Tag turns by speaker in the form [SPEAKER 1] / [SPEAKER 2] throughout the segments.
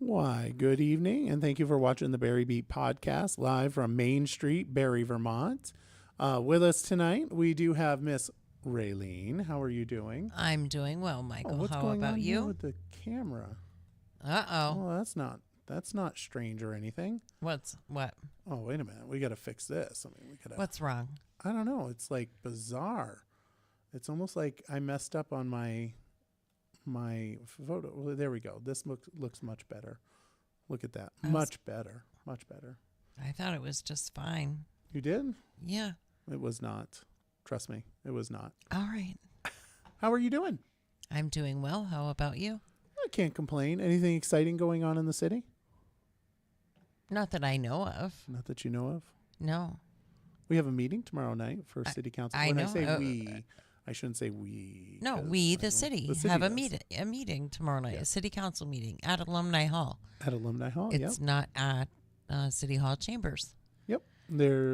[SPEAKER 1] Why, good evening, and thank you for watching the Barry Beat podcast live from Main Street, Barre, Vermont. With us tonight, we do have Miss Raylene. How are you doing?
[SPEAKER 2] I'm doing well, Michael.
[SPEAKER 1] What's
[SPEAKER 2] How
[SPEAKER 1] going
[SPEAKER 2] about
[SPEAKER 1] on
[SPEAKER 2] you?
[SPEAKER 1] here with the camera?
[SPEAKER 2] Uh-oh.
[SPEAKER 1] Oh, that's not strange or anything.
[SPEAKER 2] What?
[SPEAKER 1] Oh, wait a minute. We got to fix this. I mean, we got to.
[SPEAKER 2] What's wrong?
[SPEAKER 1] I don't know. It's like bizarre. It's almost like I messed up on my photo. Well, there we go. This looks much better. Look at that. Much better. Much better.
[SPEAKER 2] I thought it was just fine.
[SPEAKER 1] You did?
[SPEAKER 2] Yeah.
[SPEAKER 1] It was not. Trust me, it was not.
[SPEAKER 2] All right.
[SPEAKER 1] How are you doing?
[SPEAKER 2] I'm doing well. How about you?
[SPEAKER 1] I can't complain. Anything exciting going on in the city?
[SPEAKER 2] Not that I know of.
[SPEAKER 1] Not that you know of?
[SPEAKER 2] No.
[SPEAKER 1] We have a meeting tomorrow night for city council. When I say we, I shouldn't say we.
[SPEAKER 2] No, we, the city, have a meeting tomorrow night,
[SPEAKER 1] Yeah.
[SPEAKER 2] a city council meeting at Alumni Hall.
[SPEAKER 1] At Alumni Hall,
[SPEAKER 2] It's not at City Hall Chambers.
[SPEAKER 1] Yep.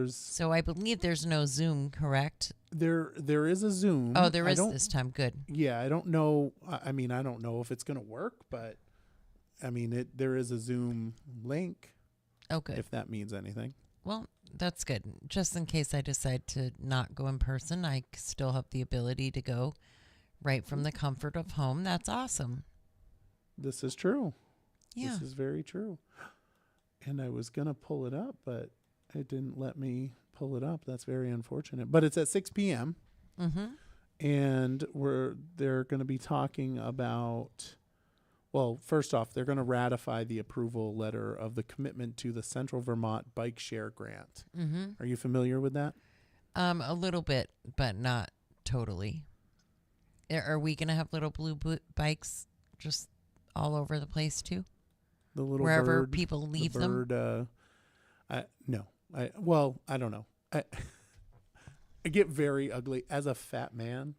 [SPEAKER 2] So I believe there's no Zoom, correct?
[SPEAKER 1] There is a Zoom.
[SPEAKER 2] Oh, there is this time. Good.
[SPEAKER 1] Yeah, I don't know. I mean, I don't know if it's going to work, but I mean, there is a Zoom link.
[SPEAKER 2] Oh, good.
[SPEAKER 1] If that means anything.
[SPEAKER 2] Well, that's good. Just in case I decide to not go in person, I still have the ability to go right from the comfort of home. That's awesome.
[SPEAKER 1] This is true.
[SPEAKER 2] Yeah.
[SPEAKER 1] This is very true. And I was going to pull it up, but it didn't let me pull it up. That's very unfortunate. But it's at 6 p.m.
[SPEAKER 2] Mm-hmm.
[SPEAKER 1] And they're going to be talking about, well, first off, they're going to ratify the approval letter of the commitment to the Central Vermont Bike Share Grant.
[SPEAKER 2] Mm-hmm.
[SPEAKER 1] Are you familiar with that?
[SPEAKER 2] A little bit, but not totally. Are we going to have little blue bikes just all over the place too?
[SPEAKER 1] The little
[SPEAKER 2] wherever
[SPEAKER 1] bird,
[SPEAKER 2] people leave
[SPEAKER 1] the
[SPEAKER 2] them?
[SPEAKER 1] bird, no. I don't know. I get very ugly as a fat man.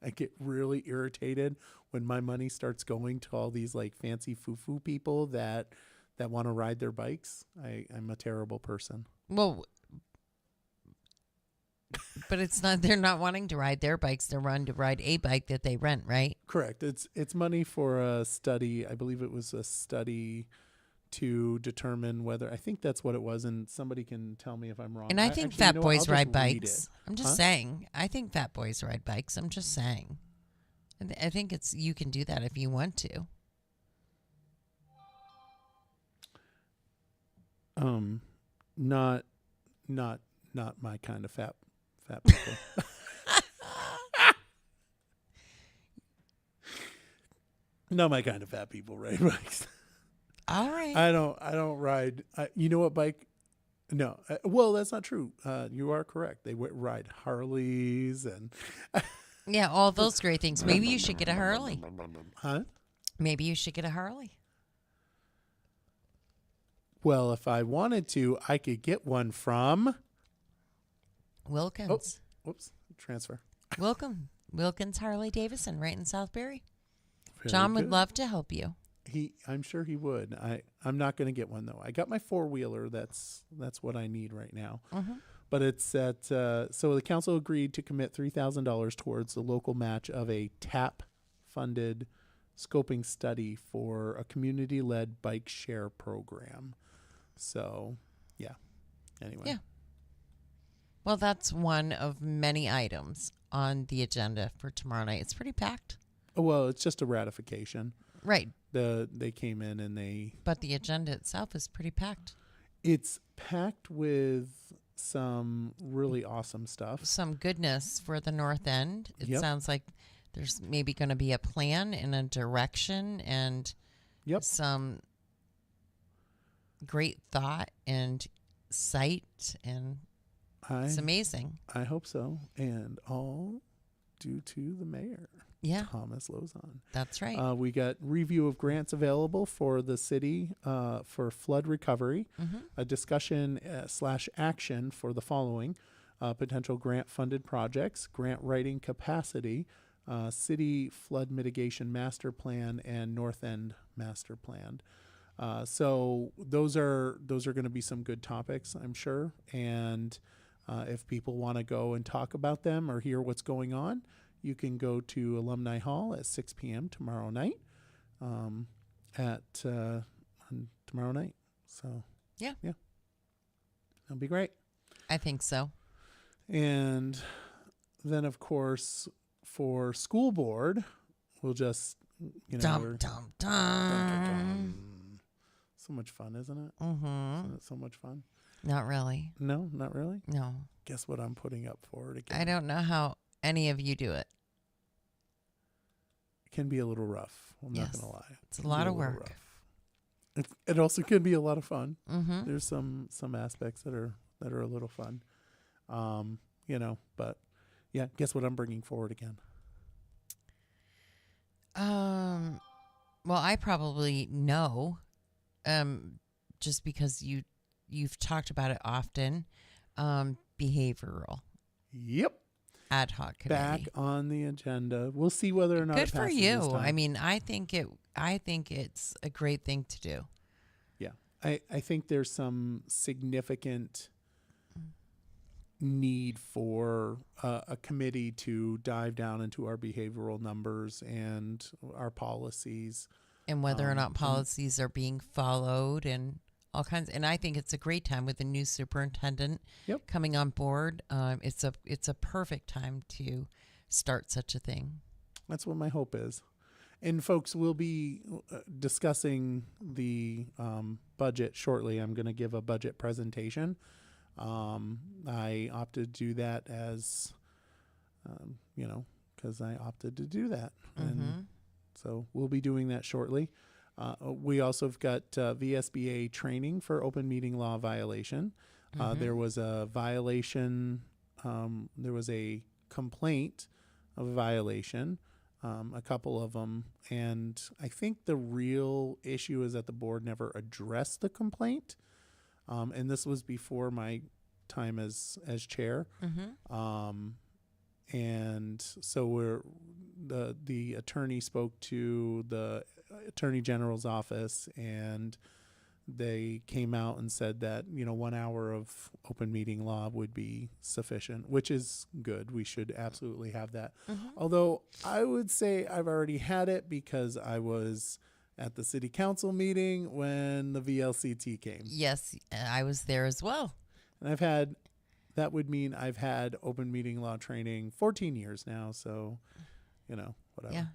[SPEAKER 1] I get really irritated when my money starts going to all these like fancy foo-foo people that want to ride their bikes. I'm a terrible person.
[SPEAKER 2] Well, but it's not. They're not wanting to ride their bikes. They're wanting to ride a bike that they rent, right?
[SPEAKER 1] Correct. It's money for a study. I believe it was a study to determine whether, I think that's what it was, and somebody can tell me if I'm wrong.
[SPEAKER 2] And I think
[SPEAKER 1] actually,
[SPEAKER 2] fat
[SPEAKER 1] I'll
[SPEAKER 2] boys
[SPEAKER 1] just
[SPEAKER 2] ride
[SPEAKER 1] read
[SPEAKER 2] bikes.
[SPEAKER 1] it.
[SPEAKER 2] I'm just saying. I think fat boys ride bikes. I'm just saying. I think you can do that if you want to.
[SPEAKER 1] Not my kind of fat people. Not my kind of fat people ride bikes.
[SPEAKER 2] All right.
[SPEAKER 1] I don't ride. You know what bike? No. Well, that's not true. You are correct. They ride Harleys and.
[SPEAKER 2] Yeah, all those great things. Maybe you should get a Harley.
[SPEAKER 1] Huh?
[SPEAKER 2] Maybe you should get a Harley.
[SPEAKER 1] Well, if I wanted to, I could get one from
[SPEAKER 2] Wilkins.
[SPEAKER 1] Oh, whoops. Transfer.
[SPEAKER 2] Wilkins Harley Davidson, right in Southbury.
[SPEAKER 1] Very
[SPEAKER 2] John would
[SPEAKER 1] good.
[SPEAKER 2] love to help you.
[SPEAKER 1] I'm sure he would. I'm not going to get one though. I got my 4-wheeler. That's what I need right now.
[SPEAKER 2] Mm-hmm.
[SPEAKER 1] But it's at so the council agreed to commit $3,000 towards the local match of a TAP-funded scoping study for a community-led bike share program. So, yeah. Anyway.
[SPEAKER 2] Yeah. Well, that's one of many items on the agenda for tomorrow night. It's pretty packed.
[SPEAKER 1] Oh, well, it's just a ratification.
[SPEAKER 2] Right.
[SPEAKER 1] They came in and
[SPEAKER 2] But the agenda itself is pretty packed.
[SPEAKER 1] It's packed with some really awesome stuff.
[SPEAKER 2] Some goodness for the North End. It
[SPEAKER 1] Yep.
[SPEAKER 2] sounds like there's maybe going to be a plan and a direction and some great thought and sight, and it's amazing.
[SPEAKER 1] I hope so. And all due to the mayor.
[SPEAKER 2] Yeah.
[SPEAKER 1] Thomas Lozon.
[SPEAKER 2] That's right.
[SPEAKER 1] We got review of grants available for the city for flood recovery, a discussion / action for the following potential grant funded projects, grant writing capacity, city flood mitigation master plan, and North End master plan. So those are going to be some good topics, I'm sure. And if people want to go and talk about them or hear what's going on, you can go to Alumni Hall at 6 p.m. tomorrow night. at on tomorrow night. So
[SPEAKER 2] Yeah.
[SPEAKER 1] that'll be great.
[SPEAKER 2] I think so.
[SPEAKER 1] And then, of course, for school board, we'll just,
[SPEAKER 2] Dum, dum, dum.
[SPEAKER 1] So much fun, isn't it?
[SPEAKER 2] Mm-hmm.
[SPEAKER 1] Isn't it so much fun?
[SPEAKER 2] Not really.
[SPEAKER 1] No, not really.
[SPEAKER 2] No.
[SPEAKER 1] Guess what I'm putting up for it again?
[SPEAKER 2] I don't know how any of you do it.
[SPEAKER 1] It can be a little rough. I'm
[SPEAKER 2] Yes.
[SPEAKER 1] not going to lie.
[SPEAKER 2] It's a lot of work.
[SPEAKER 1] Rough. It also can be a lot of fun.
[SPEAKER 2] Mm-hmm.
[SPEAKER 1] There's some aspects that are a little fun. But yeah, guess what I'm bringing forward again?
[SPEAKER 2] Well, I probably know, just because you've talked about it often. Behavioral
[SPEAKER 1] Yep.
[SPEAKER 2] ad hoc committee.
[SPEAKER 1] Back on the agenda. We'll see whether or not
[SPEAKER 2] Good
[SPEAKER 1] it
[SPEAKER 2] for
[SPEAKER 1] passes
[SPEAKER 2] you.
[SPEAKER 1] this time.
[SPEAKER 2] I mean, I think it's a great thing to do.
[SPEAKER 1] Yeah. I think there's some significant need for a committee to dive down into our behavioral numbers and our policies.
[SPEAKER 2] And whether or not policies are being followed and all kinds. And I think it's a great time with the new superintendent coming on board. It's a perfect time to start such a thing.
[SPEAKER 1] That's what my hope is. And folks, we'll be discussing the budget shortly. I'm going to give a budget presentation. I opted to do that as, because I opted to do that. And so we'll be doing that shortly. We also have got VSBA training for open meeting law violation. There was a violation. There was a complaint of a violation, a couple of them. And I think the real issue is that the board never addressed the complaint. And this was before my time as chair. And so the attorney spoke to the Attorney General's office, and they came out and said that 1 hour of open meeting law would be sufficient, which is good. We should absolutely have that. Although I would say I've already had it because I was at the city council meeting when the VLCT came.
[SPEAKER 2] Yes, I was there as well.
[SPEAKER 1] And that would mean I've had open meeting law training 14 years now. So, whatever.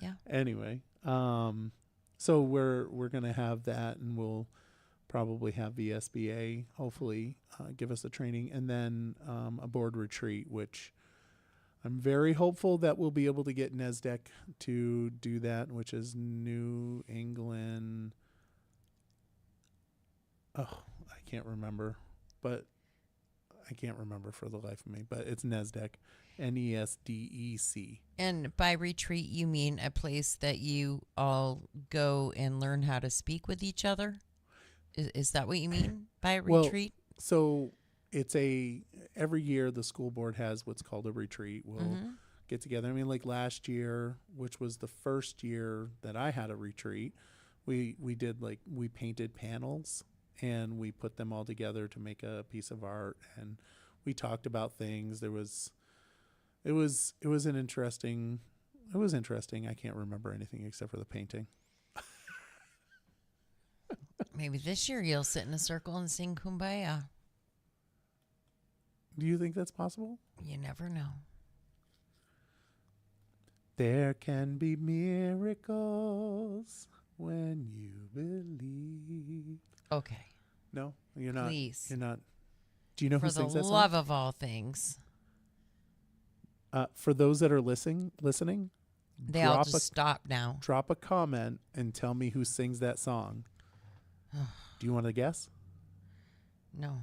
[SPEAKER 2] Yeah.
[SPEAKER 1] Anyway, so we're going to have that, and we'll probably have VSBA hopefully give us the training, and then a board retreat, which I'm very hopeful that we'll be able to get NESDEC to do that, which is New England. Oh, I can't remember for the life of me, but it's NESDEC, NESDEC.
[SPEAKER 2] And by retreat, you mean a place that you all go and learn how to speak with each other? Is that what you mean by a retreat?
[SPEAKER 1] Well, so it's every year the school board has what's called a retreat. We'll get together. I mean, like last year, which was the first year that I had a retreat, we painted panels and we put them all together to make a piece of art, and we talked about things. It was interesting. I can't remember anything except for the painting.
[SPEAKER 2] Maybe this year you'll sit in a circle and sing Kumbaya.
[SPEAKER 1] Do you think that's possible?
[SPEAKER 2] You never know.
[SPEAKER 1] There can be miracles when you believe.
[SPEAKER 2] Okay.
[SPEAKER 1] No, you're not.
[SPEAKER 2] Please.
[SPEAKER 1] You're not. Do you know who sings that song?
[SPEAKER 2] For the love of all things.
[SPEAKER 1] For those that are listening,
[SPEAKER 2] they all just stop now.
[SPEAKER 1] Drop a comment and tell me who sings that song. Do you want to guess?
[SPEAKER 2] No.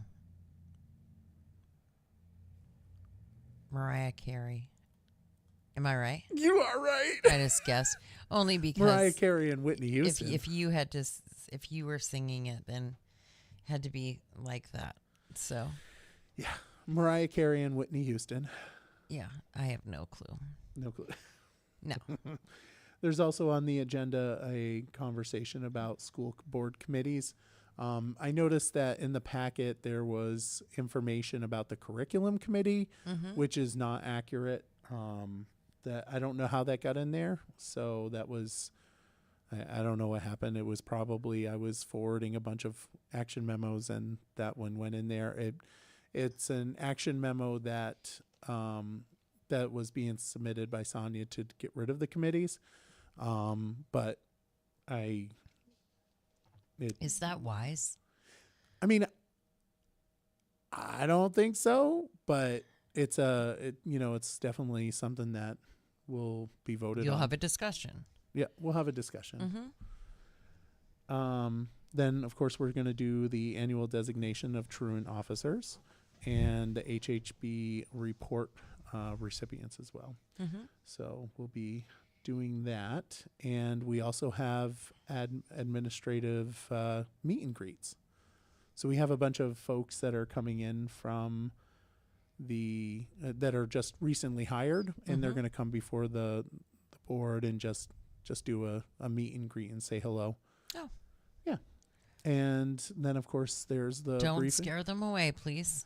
[SPEAKER 2] Mariah Carey. Am I right?
[SPEAKER 1] You are right.
[SPEAKER 2] I just guessed. Only because
[SPEAKER 1] Mariah Carey and Whitney Houston.
[SPEAKER 2] If you were singing it, then it had to be like that. So.
[SPEAKER 1] Yeah. Mariah Carey and Whitney Houston.
[SPEAKER 2] Yeah. I have no clue.
[SPEAKER 1] No clue.
[SPEAKER 2] No.
[SPEAKER 1] There's also on the agenda a conversation about school board committees. I noticed that in the packet there was information about the curriculum committee, which is not accurate. That I don't know how that got in there. So that was I don't know what happened. It was probably I was forwarding a bunch of action memos, and that one went in there. It's an action memo that that was being submitted by Sonia to get rid of the committees, but
[SPEAKER 2] Is that wise?
[SPEAKER 1] I mean, I don't think so, but it's it's definitely something that will be voted
[SPEAKER 2] You'll
[SPEAKER 1] on.
[SPEAKER 2] have a discussion.
[SPEAKER 1] Yeah, we'll have a discussion. Then, of course, we're going to do the annual designation of truant officers and the HHB report recipients as well. So we'll be doing that. And we also have administrative meet and greets. So we have a bunch of folks that are coming in from that are just recently hired, and they're going to come before the board and just do a meet and greet and say hello.
[SPEAKER 2] Oh.
[SPEAKER 1] Yeah. And then, of course, there's the
[SPEAKER 2] Don't
[SPEAKER 1] briefing.
[SPEAKER 2] scare them away, please.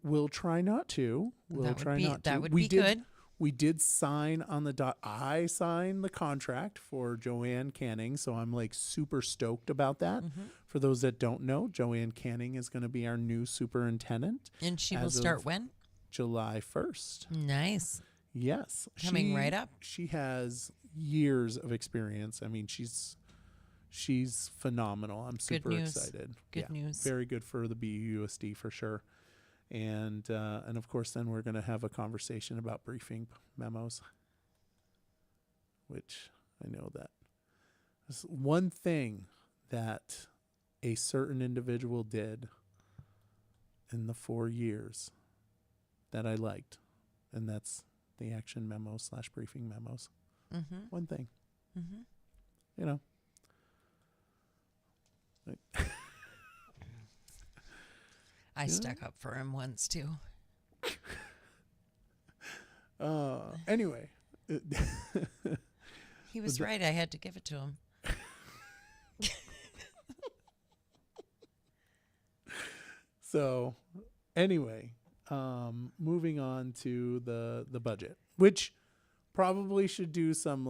[SPEAKER 1] We'll try not to.
[SPEAKER 2] That would be good.
[SPEAKER 1] We did sign on the dot. I signed the contract for Joanne Canning, so I'm like super stoked about that. For those that don't know, Joanne Canning is going to be our new superintendent.
[SPEAKER 2] And she will start when?
[SPEAKER 1] July 1st.
[SPEAKER 2] Nice.
[SPEAKER 1] Yes.
[SPEAKER 2] Coming right up.
[SPEAKER 1] She has years of experience. I mean, she's phenomenal. I'm super excited.
[SPEAKER 2] Good news.
[SPEAKER 1] Very good for the BUUSD for sure. And of course, then we're going to have a conversation about briefing memos, which I know that is one thing that a certain individual did in the 4 years that I liked, and that's the action memos / briefing memos. One thing, you know.
[SPEAKER 2] I stuck up for him once too.
[SPEAKER 1] Anyway.
[SPEAKER 2] He was right. I had to give it to him.
[SPEAKER 1] So, anyway, moving on to the budget, which probably should do some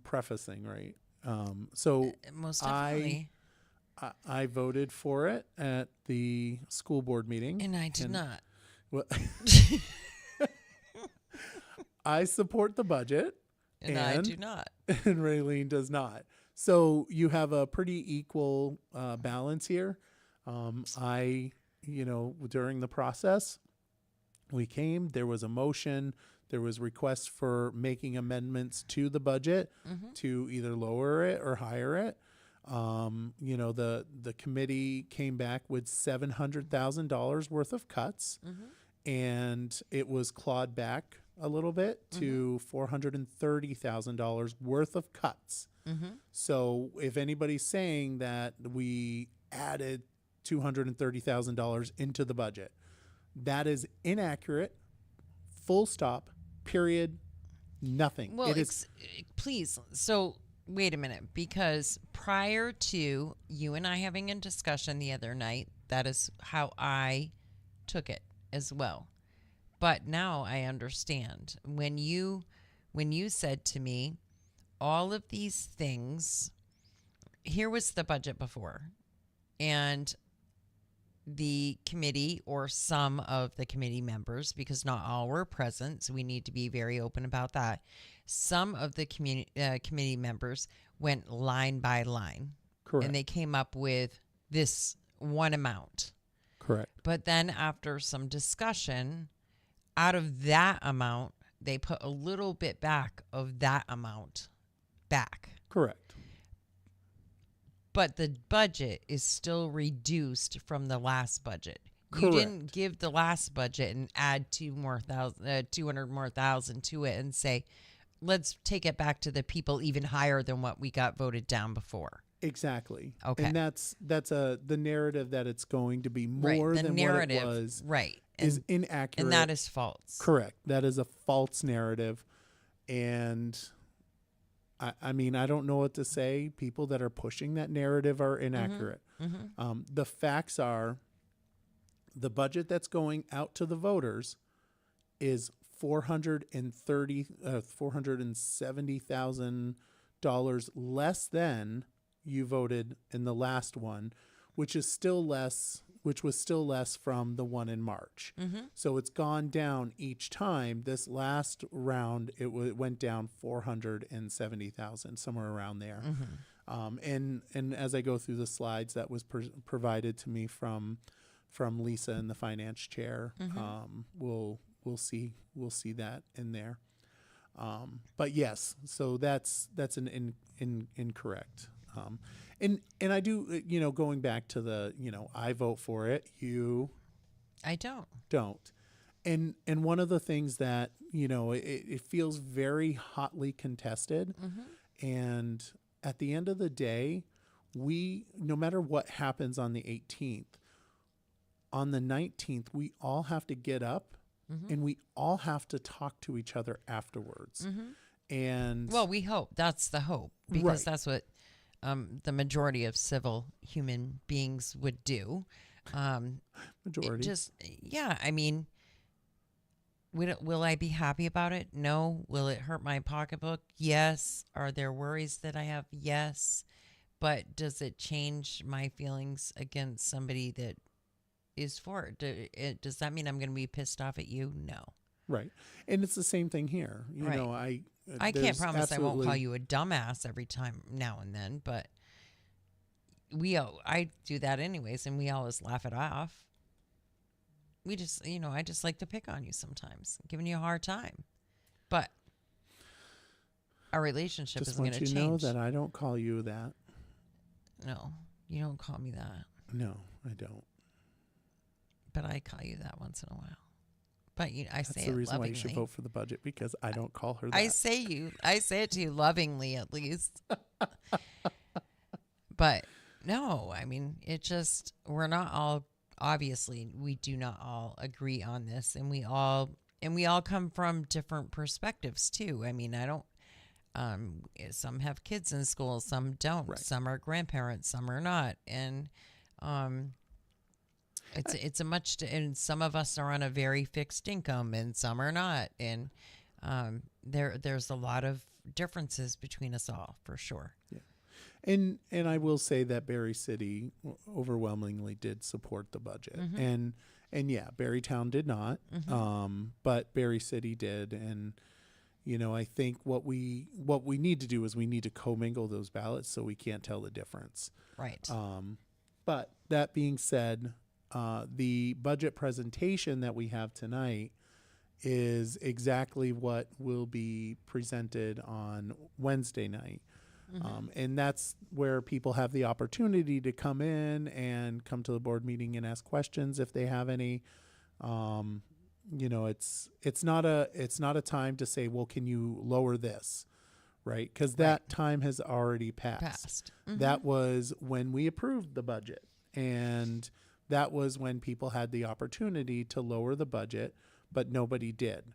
[SPEAKER 1] prefacing, right? So
[SPEAKER 2] most definitely.
[SPEAKER 1] I voted for it at the school board meeting.
[SPEAKER 2] And I did not.
[SPEAKER 1] Well, I support the budget.
[SPEAKER 2] And I do not.
[SPEAKER 1] And Raylene does not. So you have a pretty equal balance here. During the process, there was a motion, there was requests for making amendments to the budget to either lower it or higher it. The committee came back with $700,000 worth of cuts, and it was clawed back a little bit to $430,000 worth of cuts. So if anybody's saying that we added $230,000 into the budget, that is inaccurate. Full stop. Period. Nothing.
[SPEAKER 2] Well, please. So wait a minute, because prior to you and I having a discussion the other night, that is how I took it as well. But now I understand when you said to me, all of these things, here was the budget before, and the committee, or some of the committee members, because not all were present, so we need to be very open about that. Some of the committee members went line by line.
[SPEAKER 1] Correct.
[SPEAKER 2] And they came up with this one amount.
[SPEAKER 1] Correct.
[SPEAKER 2] But then after some discussion, out of that amount, they put a little bit back of that amount back.
[SPEAKER 1] Correct.
[SPEAKER 2] But the budget is still reduced from the last budget.
[SPEAKER 1] Correct.
[SPEAKER 2] You didn't give the last budget and add 200 more thousand to it and say, let's take it back to the people even higher than what we got voted down before.
[SPEAKER 1] Exactly.
[SPEAKER 2] Okay.
[SPEAKER 1] And that's the narrative that it's going to be more than what it was.
[SPEAKER 2] Right.
[SPEAKER 1] Is inaccurate.
[SPEAKER 2] And that is false.
[SPEAKER 1] Correct. That is a false narrative. And I mean, I don't know what to say. People that are pushing that narrative are inaccurate. The facts are the budget that's going out to the voters is $470,000 less than you voted in the last one, which was still less from the one in March. So it's gone down each time. This last round, it went down 470,000, somewhere around there. And as I go through the slides that was provided to me from Lisa and the finance chair, we'll see that in there. But yes, so that's an incorrect. And I do, going back to the, I vote for it,
[SPEAKER 2] I
[SPEAKER 1] don't. And one of the things that, it feels very hotly contested. And at the end of the day, no matter what happens on the 18th, on the 19th, we all have to get up and we all have to talk to each other afterwards. And
[SPEAKER 2] well, we hope that's the hope, because that's what the majority of civil human beings would do.
[SPEAKER 1] Majority.
[SPEAKER 2] I mean, will I be happy about it? No. Will it hurt my pocketbook? Yes. Are there worries that I have? Yes. But does it change my feelings against somebody that is for it? Does that mean I'm going to be pissed off at you? No.
[SPEAKER 1] Right. And it's the same thing here.
[SPEAKER 2] I can't promise I won't call you a dumbass every time now and then, but I do that anyways, and we always laugh it off. We just, I just like to pick on you sometimes, giving you a hard time. But our relationship isn't going to change.
[SPEAKER 1] Just want you to know that I don't call you that.
[SPEAKER 2] No, you don't call me that.
[SPEAKER 1] No, I don't.
[SPEAKER 2] But I call you that once in a while. But I say it lovingly.
[SPEAKER 1] That's the reason why you should vote for the budget, because I don't call her that.
[SPEAKER 2] I say it to you lovingly, at least. But no, I mean, we're not all, obviously, we do not all agree on this, and we all come from different perspectives too. I mean, I don't. Some have kids in school, some don't. Right. Some are grandparents, some are not, and It's and some of us are on a very fixed income and some are not. And there's a lot of differences between us all, for sure.
[SPEAKER 1] Yeah. And I will say that Barre City overwhelmingly did support the budget. And yeah, Barrytown did not, but Barre City did. And, I think what we need to do is we need to commingle those ballots so we can't tell the difference.
[SPEAKER 2] Right.
[SPEAKER 1] But that being said, the budget presentation that we have tonight is exactly what will be presented on Wednesday night. And that's where people have the opportunity to come in and come to the board meeting and ask questions if they have any. It's not a time to say, well, can you lower this? Right? Because that time has already passed. That was when we approved the budget. And that was when people had the opportunity to lower the budget, but nobody did,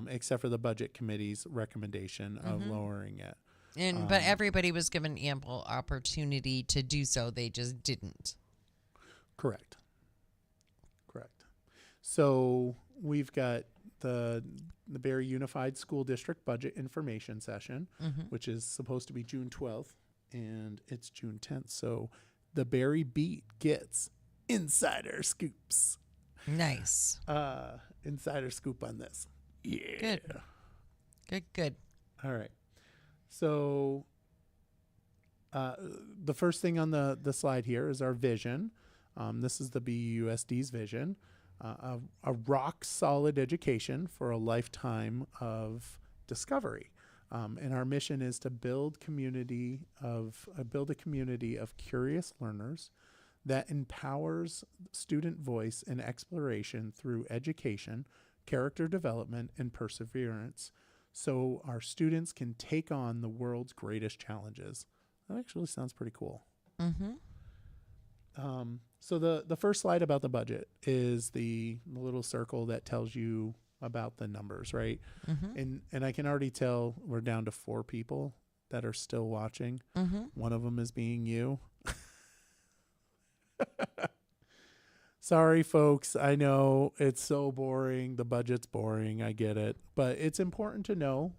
[SPEAKER 1] except for the budget committee's recommendation of lowering it.
[SPEAKER 2] But everybody was given ample opportunity to do so. They just didn't.
[SPEAKER 1] Correct. So we've got the Barre Unified School District Budget Information Session, which is supposed to be June 12th, and it's June 10th. So the Barre Beat gets insider scoops.
[SPEAKER 2] Nice.
[SPEAKER 1] Insider scoop on this. Yeah.
[SPEAKER 2] Good.
[SPEAKER 1] All right. So the first thing on the slide here is our vision. This is the BUUSD's vision. A rock solid education for a lifetime of discovery. And our mission is to build a community of curious learners that empowers student voice and exploration through education, character development, and perseverance, so our students can take on the world's greatest challenges. That actually sounds pretty cool. So the first slide about the budget is the little circle that tells you about the numbers, right? And I can already tell we're down to 4 people that are still watching. One of them is being you. Sorry, folks. I know it's so boring. The budget's boring. I get it. But it's important to know.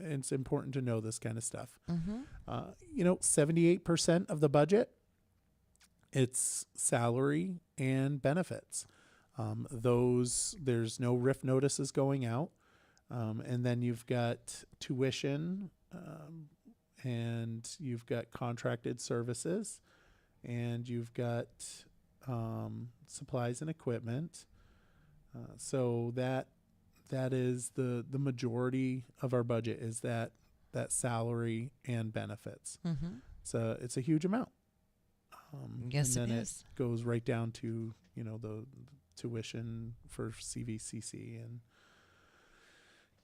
[SPEAKER 1] It's important to know this kind of stuff. 78% of the budget, it's salary and benefits. There's no RIF notices going out. And then you've got tuition, and you've got contracted services, and you've got supplies and equipment. So that is the majority of our budget, is that salary and benefits. It's a huge amount.
[SPEAKER 2] Yes,
[SPEAKER 1] and then
[SPEAKER 2] it is.
[SPEAKER 1] It goes right down to the tuition for CVCC and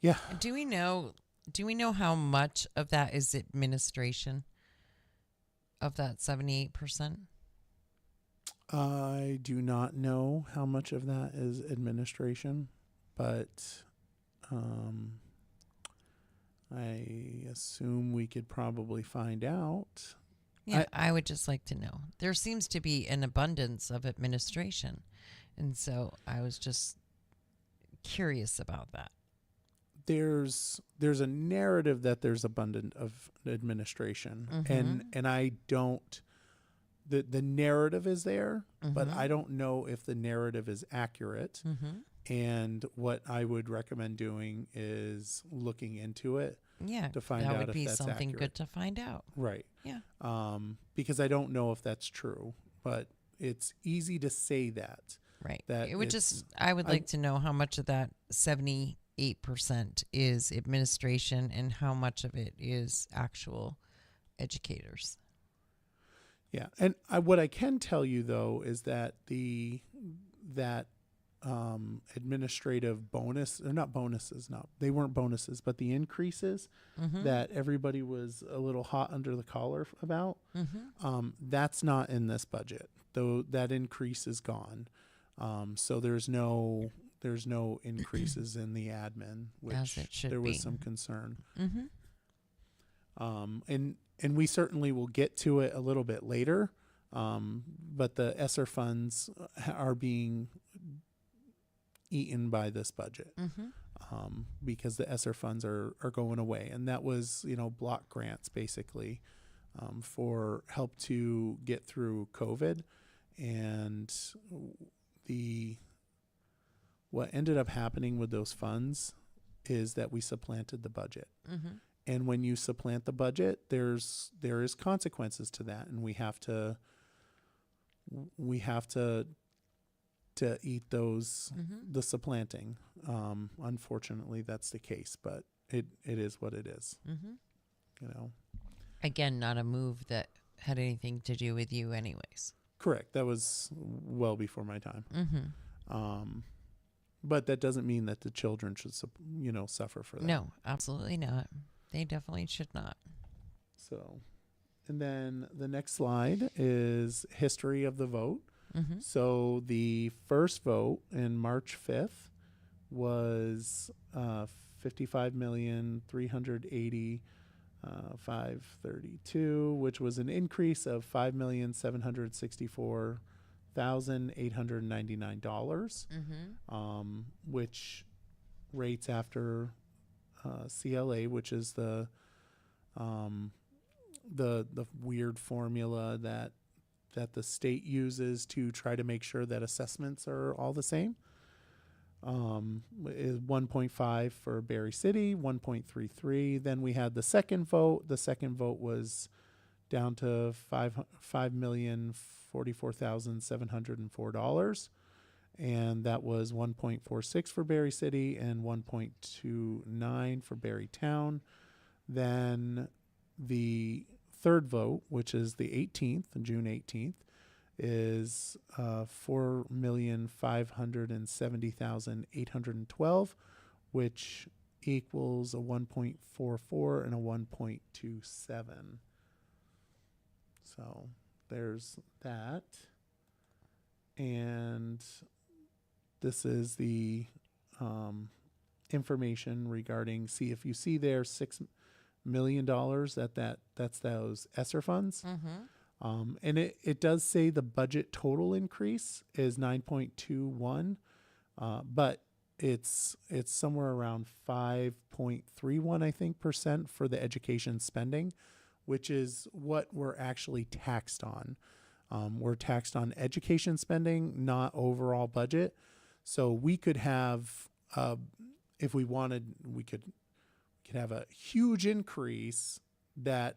[SPEAKER 1] yeah.
[SPEAKER 2] Do we know how much of that is administration? Of that 78%?
[SPEAKER 1] I do not know how much of that is administration, but I assume we could probably find out.
[SPEAKER 2] Yeah, I would just like to know. There seems to be an abundance of administration, and so I was just curious about that.
[SPEAKER 1] There's a narrative that there's abundant of administration, and I don't. The narrative is there, but I don't know if the narrative is accurate. And what I would recommend doing is looking into it.
[SPEAKER 2] Yeah,
[SPEAKER 1] to find out if that's accurate.
[SPEAKER 2] That would be something good to find out.
[SPEAKER 1] Right.
[SPEAKER 2] Yeah.
[SPEAKER 1] Because I don't know if that's true, but it's easy to say that.
[SPEAKER 2] Right.
[SPEAKER 1] That
[SPEAKER 2] it would I would like to know how much of that 78% is administration and how much of it is actual educators.
[SPEAKER 1] Yeah. And what I can tell you, though, is that administrative bonus, or not bonuses, they weren't bonuses, but the increases that everybody was a little hot under the collar about, that's not in this budget, though. That increase is gone. So there's no increases in the admin, which there was some concern. And we certainly will get to it a little bit later, but the ESSER funds are being eaten by this budget, because the ESSER funds are going away, and that was block grants basically for help to get through COVID, and what ended up happening with those funds is that we supplanted the budget. And when you supplant the budget, there is consequences to that, and we have to eat those, the supplanting. Unfortunately, that's the case, but it is what it is.
[SPEAKER 2] Again, not a move that had anything to do with you anyways.
[SPEAKER 1] Correct. That was well before my time. But that doesn't mean that the children should suffer for that.
[SPEAKER 2] No, absolutely not. They definitely should not.
[SPEAKER 1] So, and then the next slide is history of the vote. So the first vote in March 5th was 55,380,532, which was an increase of $5,764,899, which rates after CLA, which is the weird formula that the state uses to try to make sure that assessments are all the same. Is 1.5 for Barre City, 1.33. Then we had the second vote. The second vote was down to $5,044,704. And that was 1.46 for Barre City and 1.29 for Barre Town. Then the third vote, which is the 18th, June 18th, is 4,570,812, which equals a 1.44 and a 1.27. So there's that. And this is the information regarding, if you see there $6 million, that's those ESSER funds. And it does say the budget total increase is 9.21, but it's somewhere around 5.31, I think, percent for the education spending, which is what we're actually taxed on. We're taxed on education spending, not overall budget. So we could have, if we wanted, we could have a huge increase that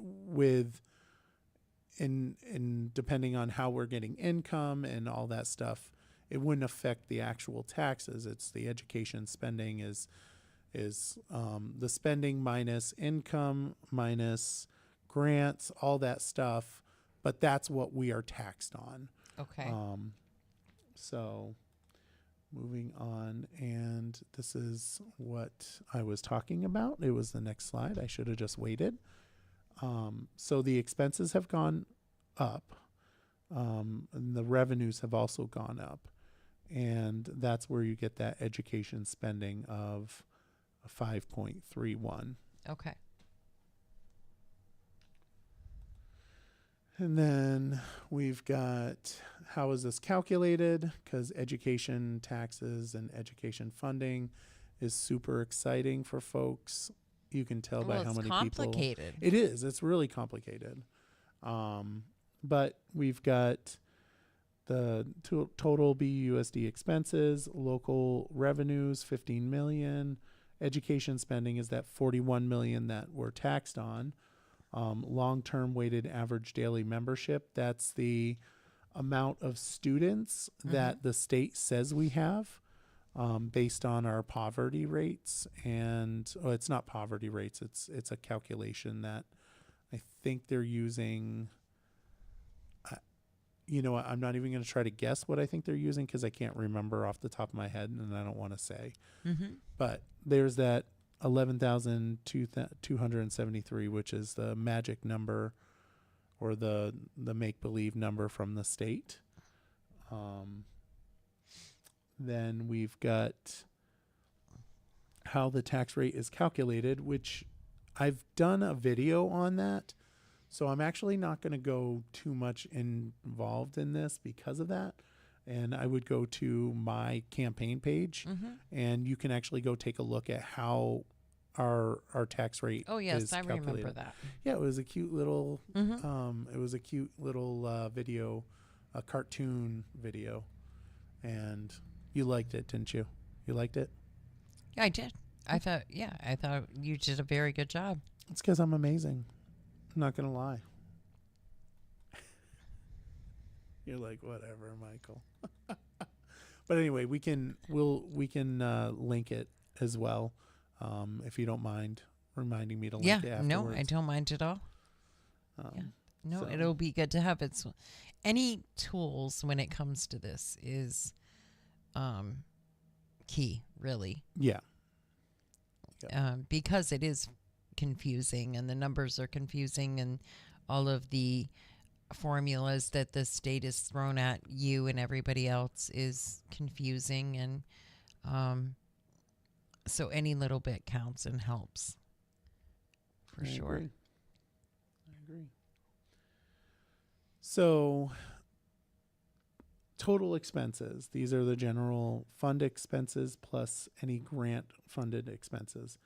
[SPEAKER 1] with in depending on how we're getting income and all that stuff, it wouldn't affect the actual taxes. It's the education spending is the spending minus income minus grants, all that stuff, but that's what we are taxed on.
[SPEAKER 2] Okay.
[SPEAKER 1] So moving on, and this is what I was talking about. It was the next slide. I should have just waited. So the expenses have gone up, and the revenues have also gone up. And that's where you get that education spending of 5.31.
[SPEAKER 2] Okay.
[SPEAKER 1] And then we've got, how is this calculated? Because education taxes and education funding is super exciting for folks. You can tell by how many people.
[SPEAKER 2] It's complicated.
[SPEAKER 1] It is. It's really complicated. But we've got the total BUUSD expenses, local revenues, 15 million. Education spending is that 41 million that we're taxed on. Long-term weighted average daily membership, that's the amount of students that the state says we have, based on our poverty rates. And it's not poverty rates, it's a calculation that I think they're using. I'm not even going to try to guess what I think they're using because I can't remember off the top of my head, and I don't want to say. But there's that 11,273, which is the magic number or the make-believe number from the state. Then we've got how the tax rate is calculated, which I've done a video on that. So I'm actually not going to go too much involved in this because of that. And I would go to my campaign page, and you can actually go take a look at how our tax rate is calculated.
[SPEAKER 2] Remember that.
[SPEAKER 1] Yeah, it was a cute little video, a cartoon video, and you liked it, didn't you? You liked it?
[SPEAKER 2] I did. I thought you did a very good job.
[SPEAKER 1] It's because I'm amazing. I'm not going to lie. You're like, whatever, Michael. But anyway, we can link it as well, if you don't mind reminding me to link it afterwards.
[SPEAKER 2] No, I don't mind at all. No, it'll be good to have it. Any tools when it comes to this is key, really.
[SPEAKER 1] Yeah.
[SPEAKER 2] Because it is confusing and the numbers are confusing and all of the formulas that the state is thrown at you and everybody else is confusing, and so any little bit counts and helps for sure.
[SPEAKER 1] I agree. So total expenses, these are the general fund expenses plus any grant funded expenses.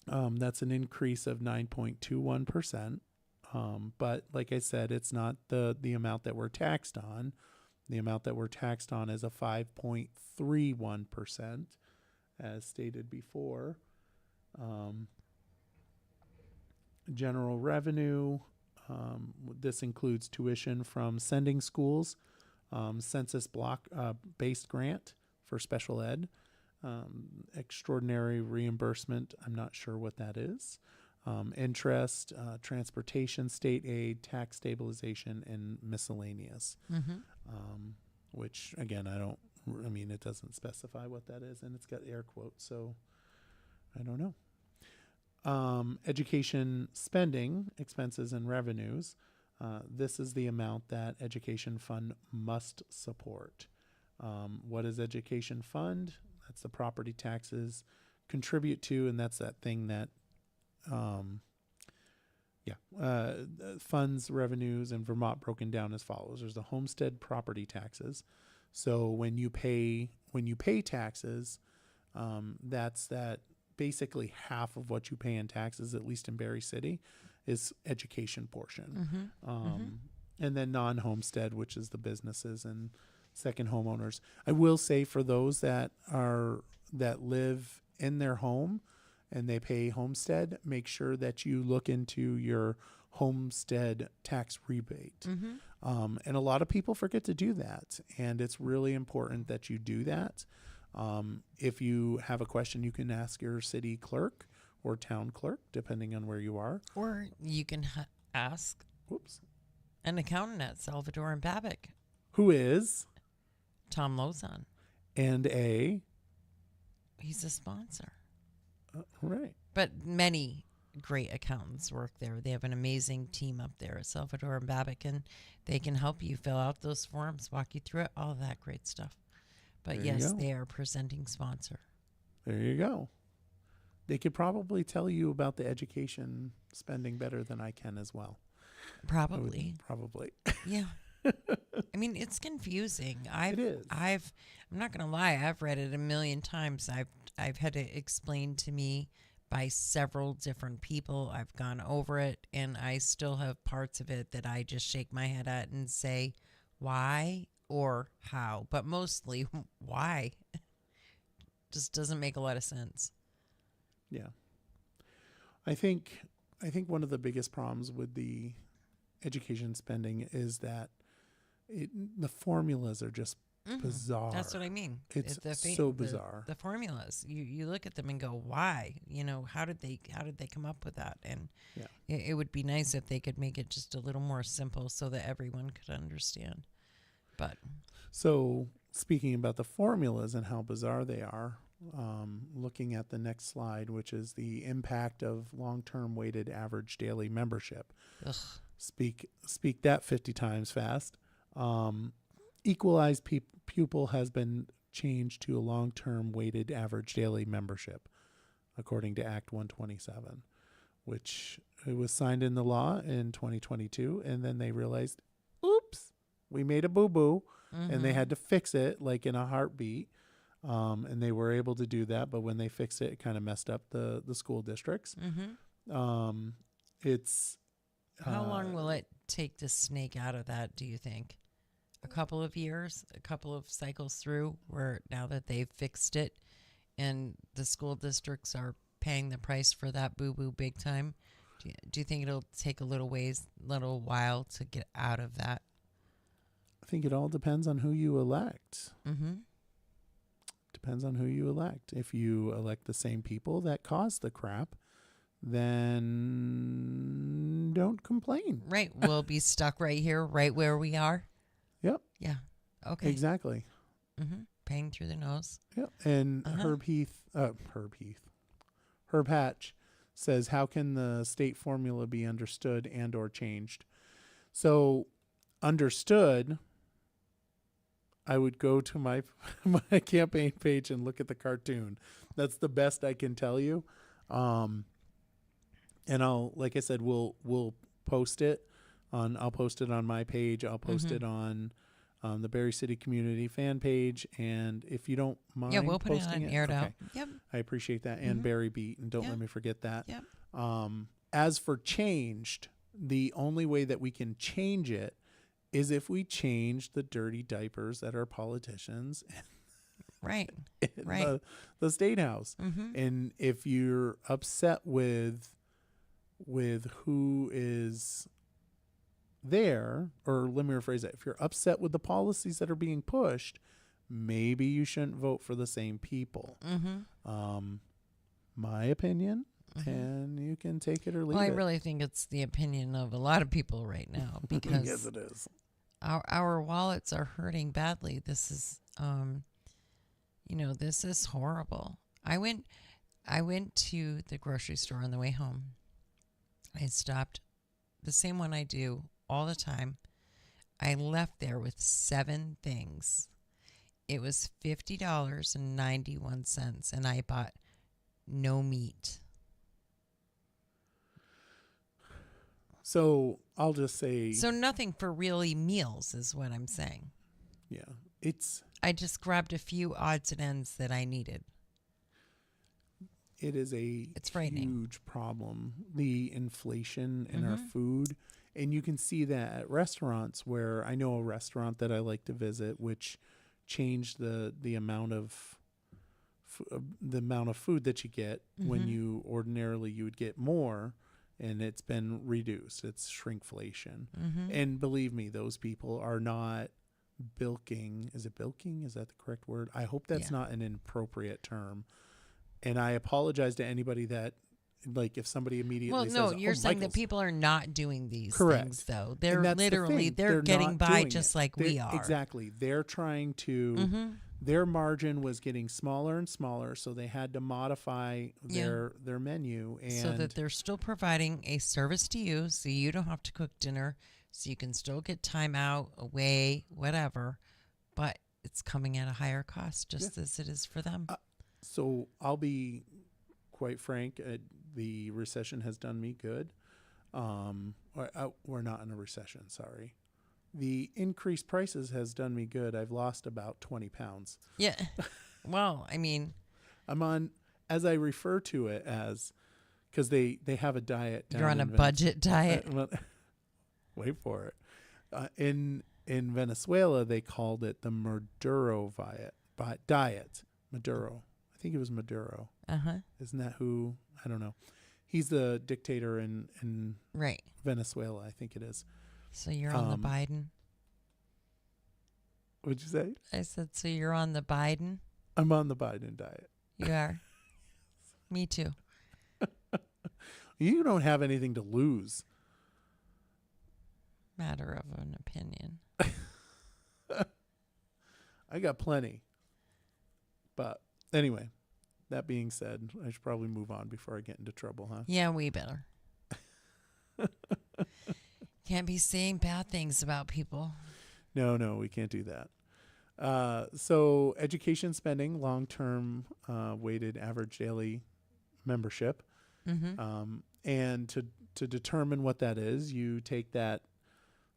[SPEAKER 1] That's an increase of 9.21%. But like I said, it's not the amount that we're taxed on. The amount that we're taxed on is a 5.31%, as stated before. General revenue, this includes tuition from sending schools, census block based grant for special ed, extraordinary reimbursement, I'm not sure what that is. Interest, transportation, state aid, tax stabilization, and miscellaneous, which again, it doesn't specify what that is, and it's got air quotes, so I don't know. Education spending, expenses, and revenues. This is the amount that education fund must support. What is education fund? That's the property taxes contribute to, and that's that thing that Yeah. Funds, revenues in Vermont broken down as follows. There's the homestead property taxes. So when you pay taxes, that's that basically half of what you pay in taxes, at least in Barre City, is education portion. And then non-homestead, which is the businesses and second homeowners. I will say for those that live in their home and they pay homestead, make sure that you look into your homestead tax rebate. And a lot of people forget to do that. And it's really important that you do that. If you have a question, you can ask your city clerk or town clerk, depending on where you are.
[SPEAKER 2] Or you can ask an accountant at Salvador and Babbitt.
[SPEAKER 1] Who is?
[SPEAKER 2] Tom Lozon.
[SPEAKER 1] And
[SPEAKER 2] he's a sponsor.
[SPEAKER 1] Right.
[SPEAKER 2] But many great accountants work there. They have an amazing team up there at Salvador and Babbitt, and they can help you fill out those forms, walk you through it, all of that great stuff. But yes, they are presenting sponsor.
[SPEAKER 1] There you go. They could probably tell you about the education spending better than I can as well.
[SPEAKER 2] Probably. Yeah. I mean, it's confusing.
[SPEAKER 1] It is.
[SPEAKER 2] I'm not going to lie. I've read it a million times. I've had it explained to me by several different people. I've gone over it, and I still have parts of it that I just shake my head at and say, why or how? But mostly, why? Just doesn't make a lot of sense.
[SPEAKER 1] Yeah. I think one of the biggest problems with the education spending is that the formulas are just bizarre.
[SPEAKER 2] That's what I mean.
[SPEAKER 1] It's so bizarre.
[SPEAKER 2] The formulas. You look at them and go, why? How did they come up with that? And it would be nice if they could make it just a little more simple so that everyone could understand. But
[SPEAKER 1] so speaking about the formulas and how bizarre they are, looking at the next slide, which is the impact of long-term weighted average daily membership.
[SPEAKER 2] Ugh.
[SPEAKER 1] Speak that 50 times fast. Equalized pupil has been changed to a long-term weighted average daily membership, according to Act 127, which it was signed in the law in 2022, and then they realized, oops, we made a boo-boo, and they had to fix it like in a heartbeat. And they were able to do that, but when they fixed it, it kind of messed up the school districts. It's
[SPEAKER 2] how long will it take to snake out of that, do you think? A couple of years, a couple of cycles through, where now that they've fixed it and the school districts are paying the price for that boo-boo big time? Do you think it'll take a little while to get out of that?
[SPEAKER 1] I think it all depends on who you elect. Depends on who you elect. If you elect the same people that caused the crap, then don't complain.
[SPEAKER 2] Right. We'll be stuck right here, right where we are.
[SPEAKER 1] Yep.
[SPEAKER 2] Yeah. Okay.
[SPEAKER 1] Exactly.
[SPEAKER 2] Paying through the nose.
[SPEAKER 1] Yep. And Herb Hatch says, how can the state formula be understood and or changed? So understood, I would go to my campaign page and look at the cartoon. That's the best I can tell you. And like I said, we'll post it I'll post it on my page. I'll post it on the Barre City Community fan page. And if you don't mind,
[SPEAKER 2] we'll put it on aired out. Yep.
[SPEAKER 1] I appreciate that. And Barre Beat, and don't let me forget that.
[SPEAKER 2] Yep.
[SPEAKER 1] As for changed, the only way that we can change it is if we change the dirty diapers that our politicians
[SPEAKER 2] right
[SPEAKER 1] the state house. And if you're upset with who is there, or let me rephrase that, if you're upset with the policies that are being pushed, maybe you shouldn't vote for the same people. My opinion, and you can take it or leave it.
[SPEAKER 2] I really think it's the opinion of a lot of people right now, because
[SPEAKER 1] yes, it is.
[SPEAKER 2] Our wallets are hurting badly. This is, this is horrible. I went to the grocery store on the way home. I stopped, the same one I do all the time. I left there with 7 things. It was $50.91, and I bought no meat.
[SPEAKER 1] So I'll just say,
[SPEAKER 2] So nothing for really meals is what I'm saying.
[SPEAKER 1] yeah,
[SPEAKER 2] I just grabbed a few odds and ends that I needed.
[SPEAKER 1] it is a
[SPEAKER 2] It's frightening.
[SPEAKER 1] huge problem, the inflation in our food. And you can see that at restaurants, where I know a restaurant that I like to visit, which changed the amount of food that you get when you ordinarily you would get more, and it's been reduced. It's shrinkflation. And believe me, those people are not bilking. Is it bilking? Is that the correct word? I hope that's not an inappropriate term. And I apologize to anybody that, like, if somebody immediately says,
[SPEAKER 2] no, you're saying
[SPEAKER 1] Michael's.
[SPEAKER 2] That people are not doing these
[SPEAKER 1] Correct.
[SPEAKER 2] things, though.
[SPEAKER 1] And
[SPEAKER 2] They're
[SPEAKER 1] that's the
[SPEAKER 2] literally,
[SPEAKER 1] thing.
[SPEAKER 2] they're getting
[SPEAKER 1] not
[SPEAKER 2] by
[SPEAKER 1] doing
[SPEAKER 2] just
[SPEAKER 1] it.
[SPEAKER 2] like we are.
[SPEAKER 1] Exactly. They're trying to, their margin was getting smaller and smaller, so they had to modify their menu. And
[SPEAKER 2] So that they're still providing a service to you, so you don't have to cook dinner, so you can still get time out, away, whatever, but it's coming at a higher cost, just as it is for them.
[SPEAKER 1] So I'll be quite frank, the recession has done me good. We're not in a recession, sorry. The increased prices has done me good. I've lost about 20 pounds.
[SPEAKER 2] Yeah. Well, I mean,
[SPEAKER 1] I'm on, as I refer to it as, because they have a diet.
[SPEAKER 2] You're on a budget diet.
[SPEAKER 1] Wait for it. In Venezuela, they called it the Maduro diet. Maduro. I think it was Maduro. Isn't that who? I don't know. He's the dictator in
[SPEAKER 2] Right.
[SPEAKER 1] Venezuela, I think it is.
[SPEAKER 2] So you're on the Biden?
[SPEAKER 1] What'd you say?
[SPEAKER 2] I said, so you're on the Biden?
[SPEAKER 1] I'm on the Biden diet.
[SPEAKER 2] You are? Me too.
[SPEAKER 1] You don't have anything to lose.
[SPEAKER 2] Matter of an opinion.
[SPEAKER 1] I got plenty. But anyway, that being said, I should probably move on before I get into trouble, huh?
[SPEAKER 2] Yeah, we better. Can't be saying bad things about people.
[SPEAKER 1] No, we can't do that. So education spending, long-term weighted average daily membership. And to determine what that is, you take that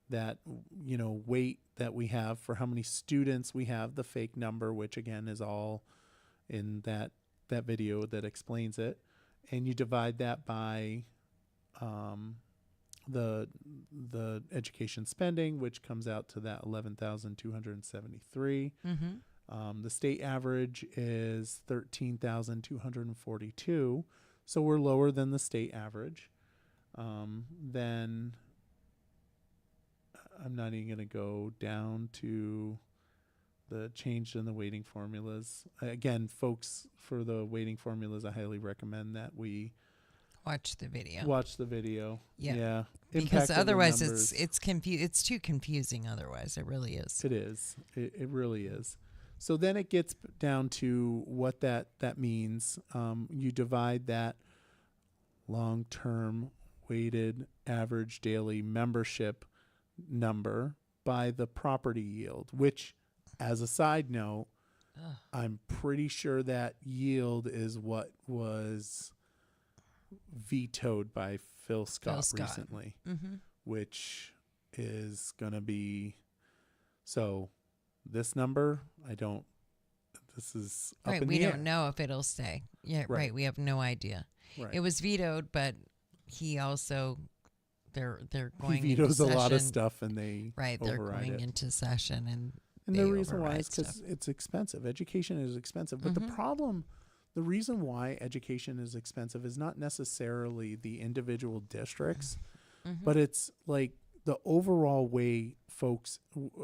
[SPEAKER 1] weight that we have for how many students we have, the fake number, which again is all in that video that explains it, and you divide that by the education spending, which comes out to that 11,273. The state average is 13,242, so we're lower than the state average. Then I'm not even going to go down to the change in the weighting formulas. Again, folks, for the weighting formulas, I highly recommend that we
[SPEAKER 2] watch the video.
[SPEAKER 1] Yeah.
[SPEAKER 2] Because otherwise it's too confusing otherwise. It really is.
[SPEAKER 1] It is. It really is. So then it gets down to what that means. You divide that long-term weighted average daily membership number by the property yield, which, as a side note, I'm pretty sure that yield is what was vetoed by Phil Scott recently, which is going to be, so this number, this is up in the air.
[SPEAKER 2] We don't know if it'll stay. Yeah, right. We have no idea.
[SPEAKER 1] Right.
[SPEAKER 2] It was vetoed, but he also, they're going
[SPEAKER 1] he vetoes
[SPEAKER 2] into
[SPEAKER 1] a lot of
[SPEAKER 2] session.
[SPEAKER 1] stuff, and they
[SPEAKER 2] they're going
[SPEAKER 1] it.
[SPEAKER 2] into session, and
[SPEAKER 1] the reason why is because it's expensive. Education is expensive, but the reason why education is expensive is not necessarily the individual districts, but it's like the overall way folks,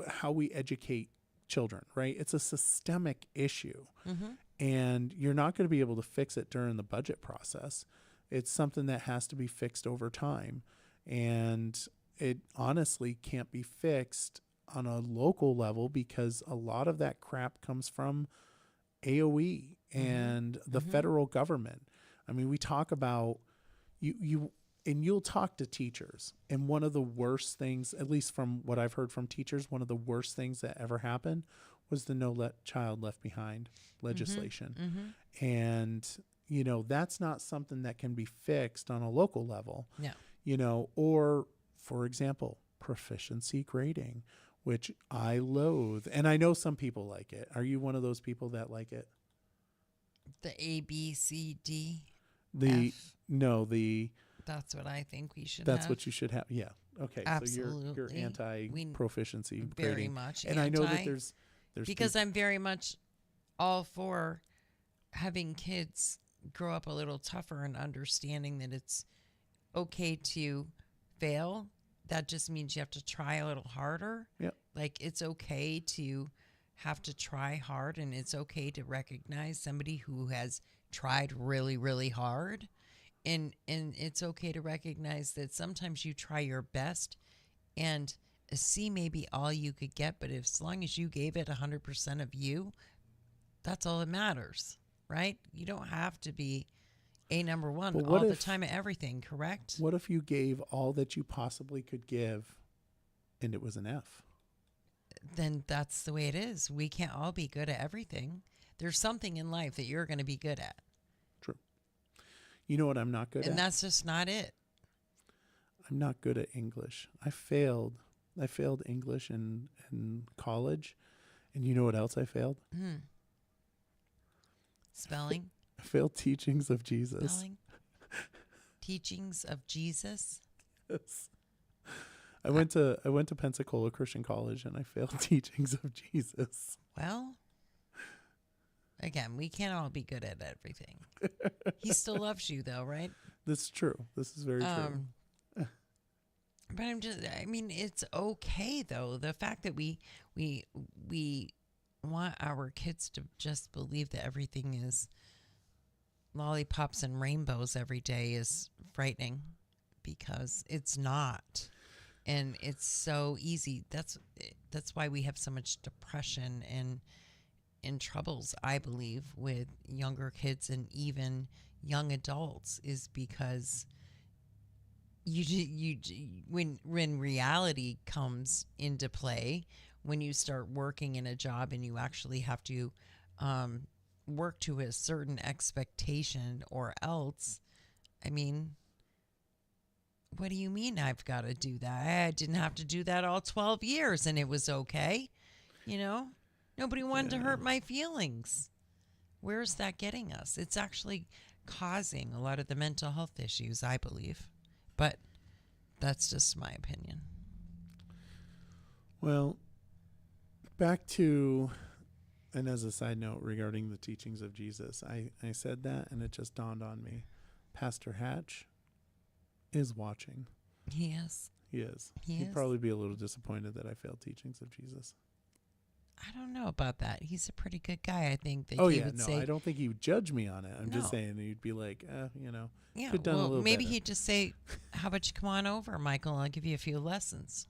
[SPEAKER 1] how we educate children, right? It's a systemic issue, and you're not going to be able to fix it during the budget process. It's something that has to be fixed over time, and it honestly can't be fixed on a local level because a lot of that crap comes from AOE and the federal government. I mean, we talk about you'll talk to teachers, and one of the worst things, at least from what I've heard from teachers, one of the worst things that ever happened was the No Child Left Behind legislation. And, that's not something that can be fixed on a local level.
[SPEAKER 2] No.
[SPEAKER 1] Or For example, proficiency grading, which I loathe. And I know some people like it. Are you one of those people that like it?
[SPEAKER 2] The A, B, C, D,
[SPEAKER 1] The
[SPEAKER 2] F.
[SPEAKER 1] No, the
[SPEAKER 2] That's what I think we should
[SPEAKER 1] that's
[SPEAKER 2] have.
[SPEAKER 1] what you should have. Yeah. Okay.
[SPEAKER 2] Absolutely.
[SPEAKER 1] So you're anti proficiency
[SPEAKER 2] Very
[SPEAKER 1] grading.
[SPEAKER 2] much
[SPEAKER 1] And
[SPEAKER 2] anti.
[SPEAKER 1] I know that there's
[SPEAKER 2] because I'm very much all for having kids grow up a little tougher and understanding that it's okay to fail. That just means you have to try a little harder.
[SPEAKER 1] Yep.
[SPEAKER 2] Like it's okay to have to try hard, and it's okay to recognize somebody who has tried really, really hard. And it's okay to recognize that sometimes you try your best and a C may be all you could get, but as long as you gave it 100% of you, that's all that matters, right? You don't have to be a number one all the time at everything, correct?
[SPEAKER 1] What if you gave all that you possibly could give and it was an F?
[SPEAKER 2] Then that's the way it is. We can't all be good at everything. There's something in life that you're going to be good at.
[SPEAKER 1] True. You know what I'm not good at?
[SPEAKER 2] And that's just not it.
[SPEAKER 1] I'm not good at English. I failed English in college. And you know what else I failed?
[SPEAKER 2] Spelling.
[SPEAKER 1] I failed teachings of Jesus.
[SPEAKER 2] Spelling. Teachings of Jesus.
[SPEAKER 1] Yes. I went to Pensacola Christian College and I failed teachings of Jesus.
[SPEAKER 2] Well, again, we can't all be good at everything. He still loves you though, right?
[SPEAKER 1] This is true. This is very true.
[SPEAKER 2] But I mean, it's okay though. The fact that we want our kids to just believe that everything is lollipops and rainbows every day is frightening, because it's not. And it's so easy. That's why we have so much depression and troubles, I believe, with younger kids and even young adults, is because when reality comes into play, when you start working in a job and you actually have to work to a certain expectation or else, I mean, what do you mean I've got to do that? I didn't have to do that all 12 years and it was okay. You know, nobody wanted to hurt my feelings. Where's that getting us? It's actually causing a lot of the mental health issues, I believe. But that's just my opinion.
[SPEAKER 1] Well, back to, and as a side note regarding the teachings of Jesus, I said that and it just dawned on me. Pastor Hatch is watching.
[SPEAKER 2] He is.
[SPEAKER 1] He is.
[SPEAKER 2] He'd
[SPEAKER 1] He'd probably be a little disappointed that I failed teachings of Jesus.
[SPEAKER 2] I don't know about that. He's a pretty good guy, I think. That say,
[SPEAKER 1] I don't think he would judge me on it. I'm just saying he'd be like,
[SPEAKER 2] yeah,
[SPEAKER 1] could done a little
[SPEAKER 2] maybe
[SPEAKER 1] better.
[SPEAKER 2] he'd just say, how about you come on over, Michael, and I'll give you a few lessons.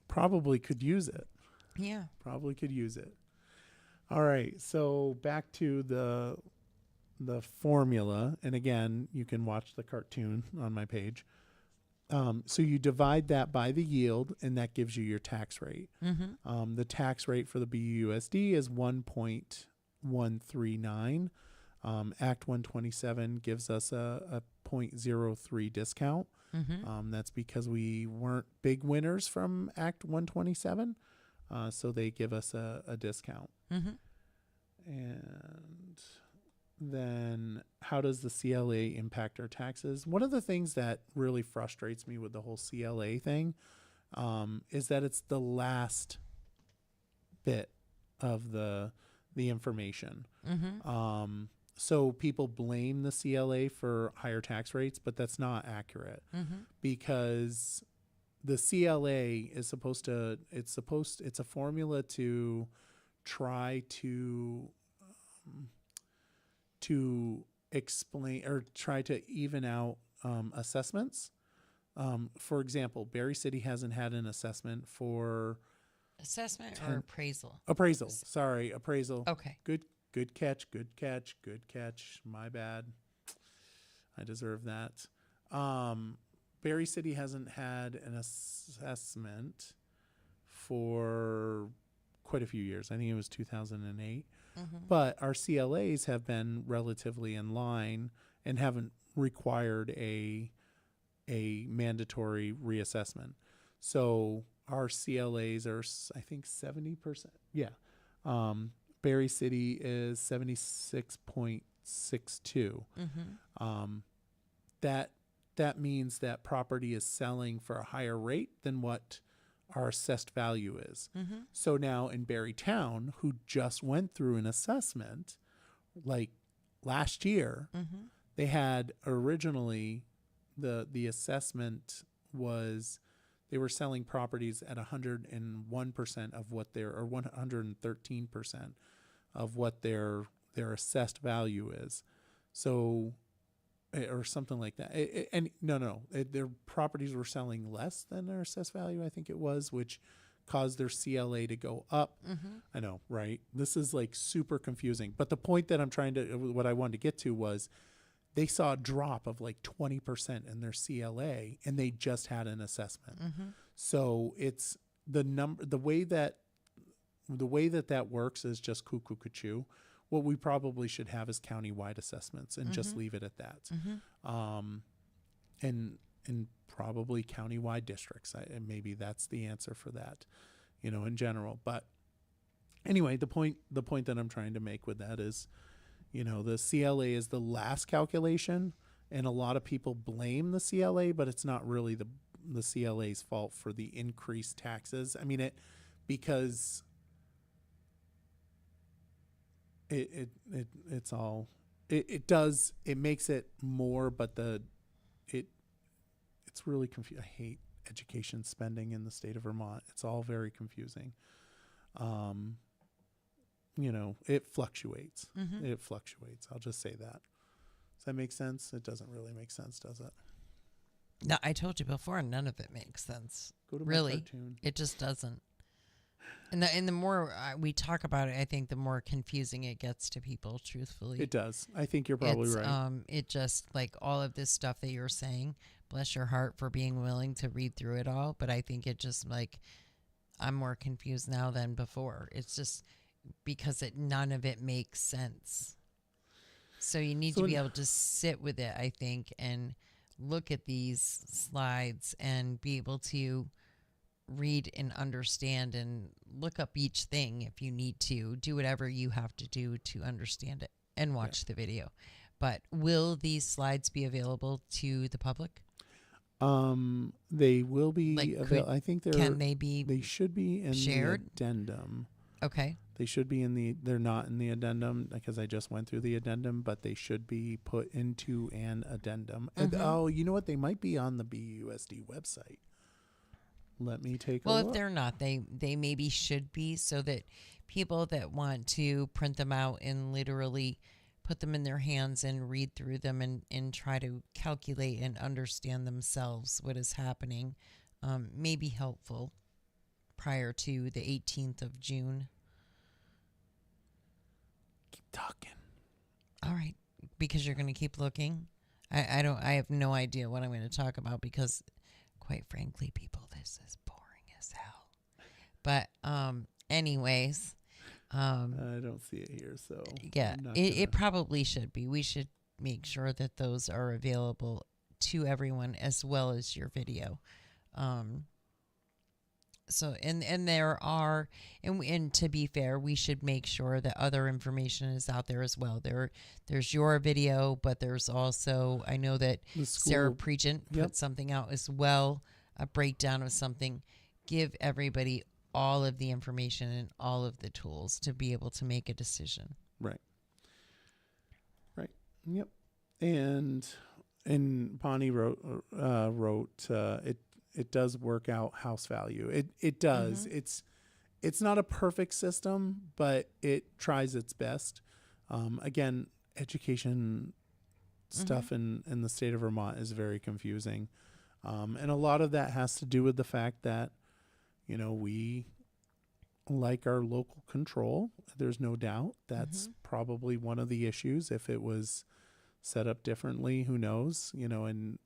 [SPEAKER 1] Probably could use it.
[SPEAKER 2] Yeah.
[SPEAKER 1] Probably could use it. All right, so back to the formula, and again, you can watch the cartoon on my page. So you divide that by the yield, and that gives you your tax rate.
[SPEAKER 2] Mm-hmm.
[SPEAKER 1] The tax rate for the BUUSD is 1.139. Act 127 gives us a 0.03 discount.
[SPEAKER 2] Mm-hmm.
[SPEAKER 1] That's because we weren't big winners from Act 127, so they give us a discount.
[SPEAKER 2] Mm-hmm.
[SPEAKER 1] And then how does the CLA impact our taxes? One of the things that really frustrates me with the whole CLA thing is that it's the last bit of the information.
[SPEAKER 2] Mm-hmm.
[SPEAKER 1] So people blame the CLA for higher tax rates, but that's not accurate, because the CLA is it's a formula to try to explain or try to even out assessments. For example, Barre City hasn't had an assessment for
[SPEAKER 2] Assessment or appraisal?
[SPEAKER 1] Appraisal. Sorry, appraisal.
[SPEAKER 2] Okay.
[SPEAKER 1] Good catch. My bad. I deserve that. Barre City hasn't had an assessment for quite a few years. I think it was 2008. But our CLAs have been relatively in line and haven't required a a mandatory reassessment. So our CLAs are, I think, 70%. Yeah. Barre City is 76.62. That means that property is selling for a higher rate than what our assessed value is. So now in Barre Town, who just went through an assessment like last year, they had originally the assessment was they were selling properties at 101% of what their, or 113% of what their assessed value is. So, or something like that. And no, their properties were selling less than their assessed value, I think it was, which caused their CLA to go up. I know, right? This is like super confusing. But the point that what I wanted to get to was they saw a drop of like 20% in their CLA, and they just had an assessment. So it's the way that works is just cuckoo cuckoo. What we probably should have is countywide assessments and just leave it at that. And probably countywide districts. And maybe that's the answer for that, in general. But anyway, the point that I'm trying to make with that is, the CLA is the last calculation, and a lot of people blame the CLA, but it's not really the CLA's fault for the increased taxes. I mean, because it makes it more, but it's really confusing. I hate education spending in the state of Vermont. It's all very confusing. It fluctuates. It fluctuates. I'll just say that. Does that make sense? It doesn't really make sense, does it?
[SPEAKER 2] No, I told you before, none of it makes sense.
[SPEAKER 1] Go to
[SPEAKER 2] really,
[SPEAKER 1] my cartoon.
[SPEAKER 2] It just doesn't. And the more we talk about it, I think the more confusing it gets to people, truthfully.
[SPEAKER 1] It does. I think you're probably right.
[SPEAKER 2] It just, like, all of this stuff that you're saying, bless your heart for being willing to read through it all. But I think it just, like, I'm more confused now than before. It's just because none of it makes sense. So you need to be able to sit with it, I think, and look at these slides and be able to read and understand and look up each thing if you need to. Do whatever you have to do to understand it and watch the video. But will these slides be available to the public?
[SPEAKER 1] They will be available. I think they should be in
[SPEAKER 2] shared?
[SPEAKER 1] The addendum.
[SPEAKER 2] Okay.
[SPEAKER 1] They should be they're not in the addendum because I just went through the addendum, but they should be put into an addendum. And, you know what? They might be on the BUUSD website. Let me take a look. Well,
[SPEAKER 2] if they're not, they maybe should be, so that people that want to print them out and literally put them in their hands and read through them and try to calculate and understand themselves what is happening may be helpful prior to the 18th of June.
[SPEAKER 1] Keep talking.
[SPEAKER 2] All right, because you're going to keep looking. I have no idea what I'm going to talk about because, quite frankly, people, this is boring as hell. But anyways,
[SPEAKER 1] I don't see it here, so
[SPEAKER 2] yeah, it probably should be. We should make sure that those are available to everyone as well as your video. So and there are and to be fair, we should make sure that other information is out there as well. There's your video, but there's also, I know that Sarah Pregent put something out as well, a breakdown of something. Give everybody all of the information and all of the tools to be able to make a decision.
[SPEAKER 1] Right. Yep. And Bonnie wrote it does work out house value. It does. It's not a perfect system, but it tries its best. Again, education stuff in the state of Vermont is very confusing. And a lot of that has to do with the fact that, we like our local control. There's no doubt. That's probably one of the issues. If it was set up differently, who knows? And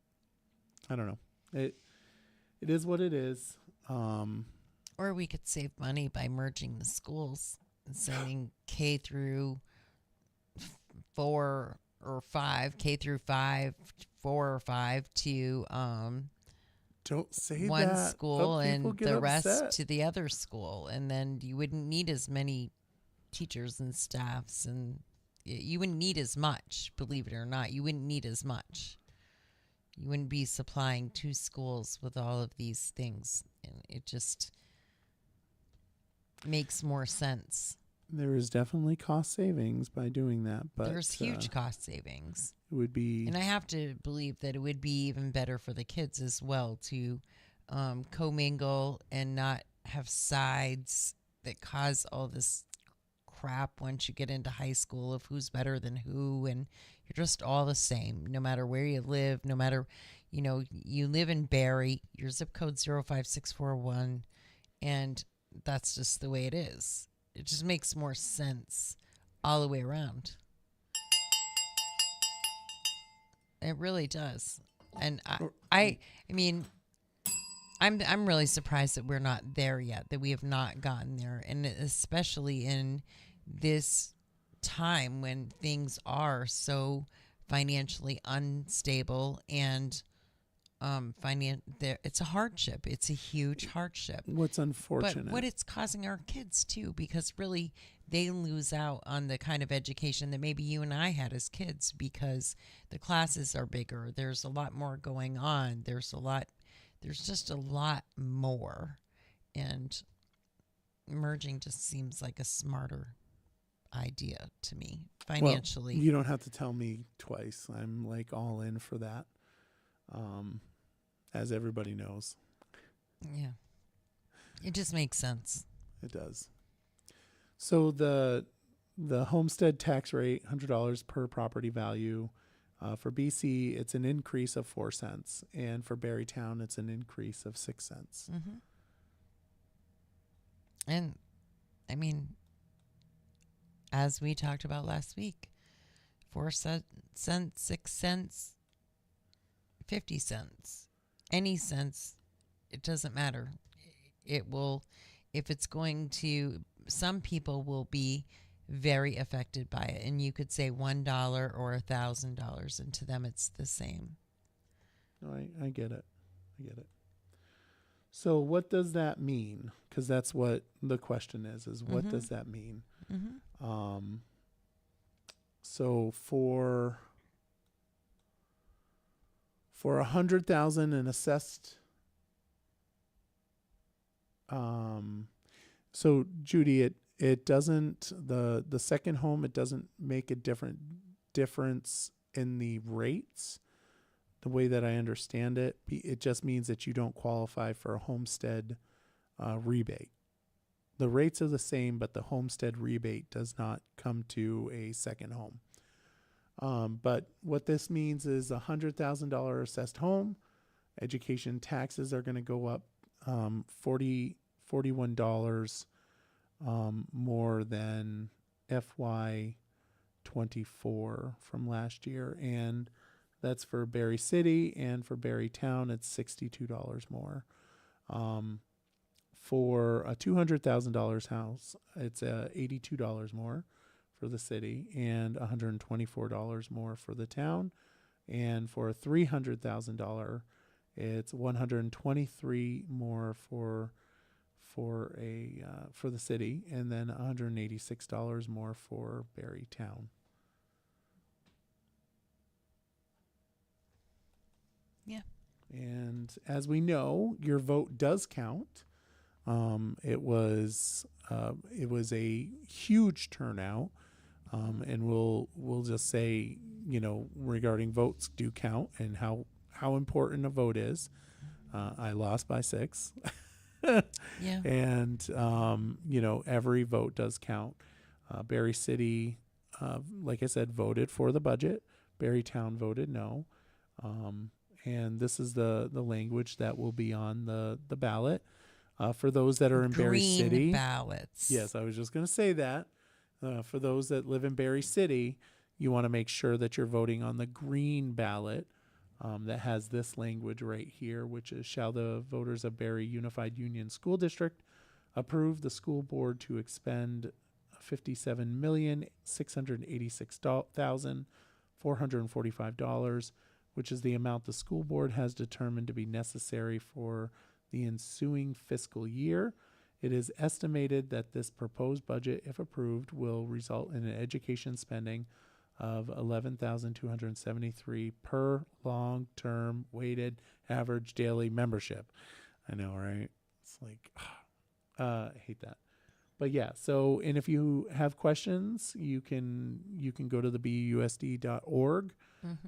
[SPEAKER 1] I don't know. It is what it is.
[SPEAKER 2] Or we could save money by merging the schools and sending K through 4 or 5, K through 5, 4 or 5 to
[SPEAKER 1] Don't say
[SPEAKER 2] one
[SPEAKER 1] that.
[SPEAKER 2] school and
[SPEAKER 1] Get
[SPEAKER 2] the
[SPEAKER 1] upset.
[SPEAKER 2] rest to the other school. And then you wouldn't need as many teachers and staffs, and you wouldn't need as much, believe it or not. You wouldn't need as much. You wouldn't be supplying 2 schools with all of these things. And it just makes more sense.
[SPEAKER 1] There is definitely cost savings by doing that, but
[SPEAKER 2] there's huge cost savings.
[SPEAKER 1] It would be,
[SPEAKER 2] and I have to believe that it would be even better for the kids as well to commingle and not have sides that cause all this crap once you get into high school of who's better than who, and you're just all the same no matter where you live, no matter, you live in Barre, your zip code 05641, and that's just the way it is. It just makes more sense all the way around. It really does. And I mean, I'm really surprised that we're not there yet, that we have not gotten there. And especially in this time when things are so financially unstable and it's a hardship. It's a huge hardship.
[SPEAKER 1] What's unfortunate.
[SPEAKER 2] But what it's causing our kids too, because really they lose out on the kind of education that maybe you and I had as kids, because the classes are bigger. There's a lot more going on. There's just a lot more. And merging just seems like a smarter idea to me financially.
[SPEAKER 1] Well, you don't have to tell me twice. I'm like all in for that. As everybody knows.
[SPEAKER 2] Yeah. It just makes sense.
[SPEAKER 1] It does. So the homestead tax rate, $100 per property value. For BC, it's an increase of 4 cents. And for Barrytown, it's an increase of 6 cents.
[SPEAKER 2] Mm-hmm. And, I mean, as we talked about last week, 4 cents, 6 cents, 50 cents. Any cents, it doesn't matter. It will, if it's going to, some people will be very affected by it. And you could say $1 or $1,000, and to them it's the same.
[SPEAKER 1] No, I get it. I get it. So what does that mean? Because that's what the question is what does that mean? Mm-hmm. So for $100,000 in assessed, so Judy, it doesn't, the second home, it doesn't make a difference in the rates. The way that I understand it, it just means that you don't qualify for a homestead rebate. The rates are the same, but the homestead rebate does not come to a second home. But what this means is $100,000 assessed home, education taxes are going to go up $41 more than FY24 from last year. And that's for Barre City, and for Barrytown, it's $62 more. For a $200,000 house, it's $82 more for the city and $124 more for the town. And for a $300,000, it's $123 more for the city, and then $186 more for Barrytown.
[SPEAKER 2] Yeah.
[SPEAKER 1] And as we know, your vote does count. It was a huge turnout. And we'll just say, regarding votes do count and how important a vote is. I lost by 6.
[SPEAKER 2] Yeah.
[SPEAKER 1] And, every vote does count. Barre City, like I said, voted for the budget. Barrytown voted no. And this is the language that will be on the ballot. For those that are in Barre City.
[SPEAKER 2] Green ballots.
[SPEAKER 1] Yes, I was just going to say that. For those that live in Barre City, you want to make sure that you're voting on the green ballot that has this language right here, which is, shall the voters of Barre Unified Union School District approve the school board to expend $57,686,500 $445, which is the amount the school board has determined to be necessary for the ensuing fiscal year. It is estimated that this proposed budget, if approved, will result in an education spending of $11,273 per long-term weighted average daily membership. I know, right? It's like, I hate that. But yeah, so, and if you have questions, you can go to the BUUSD.org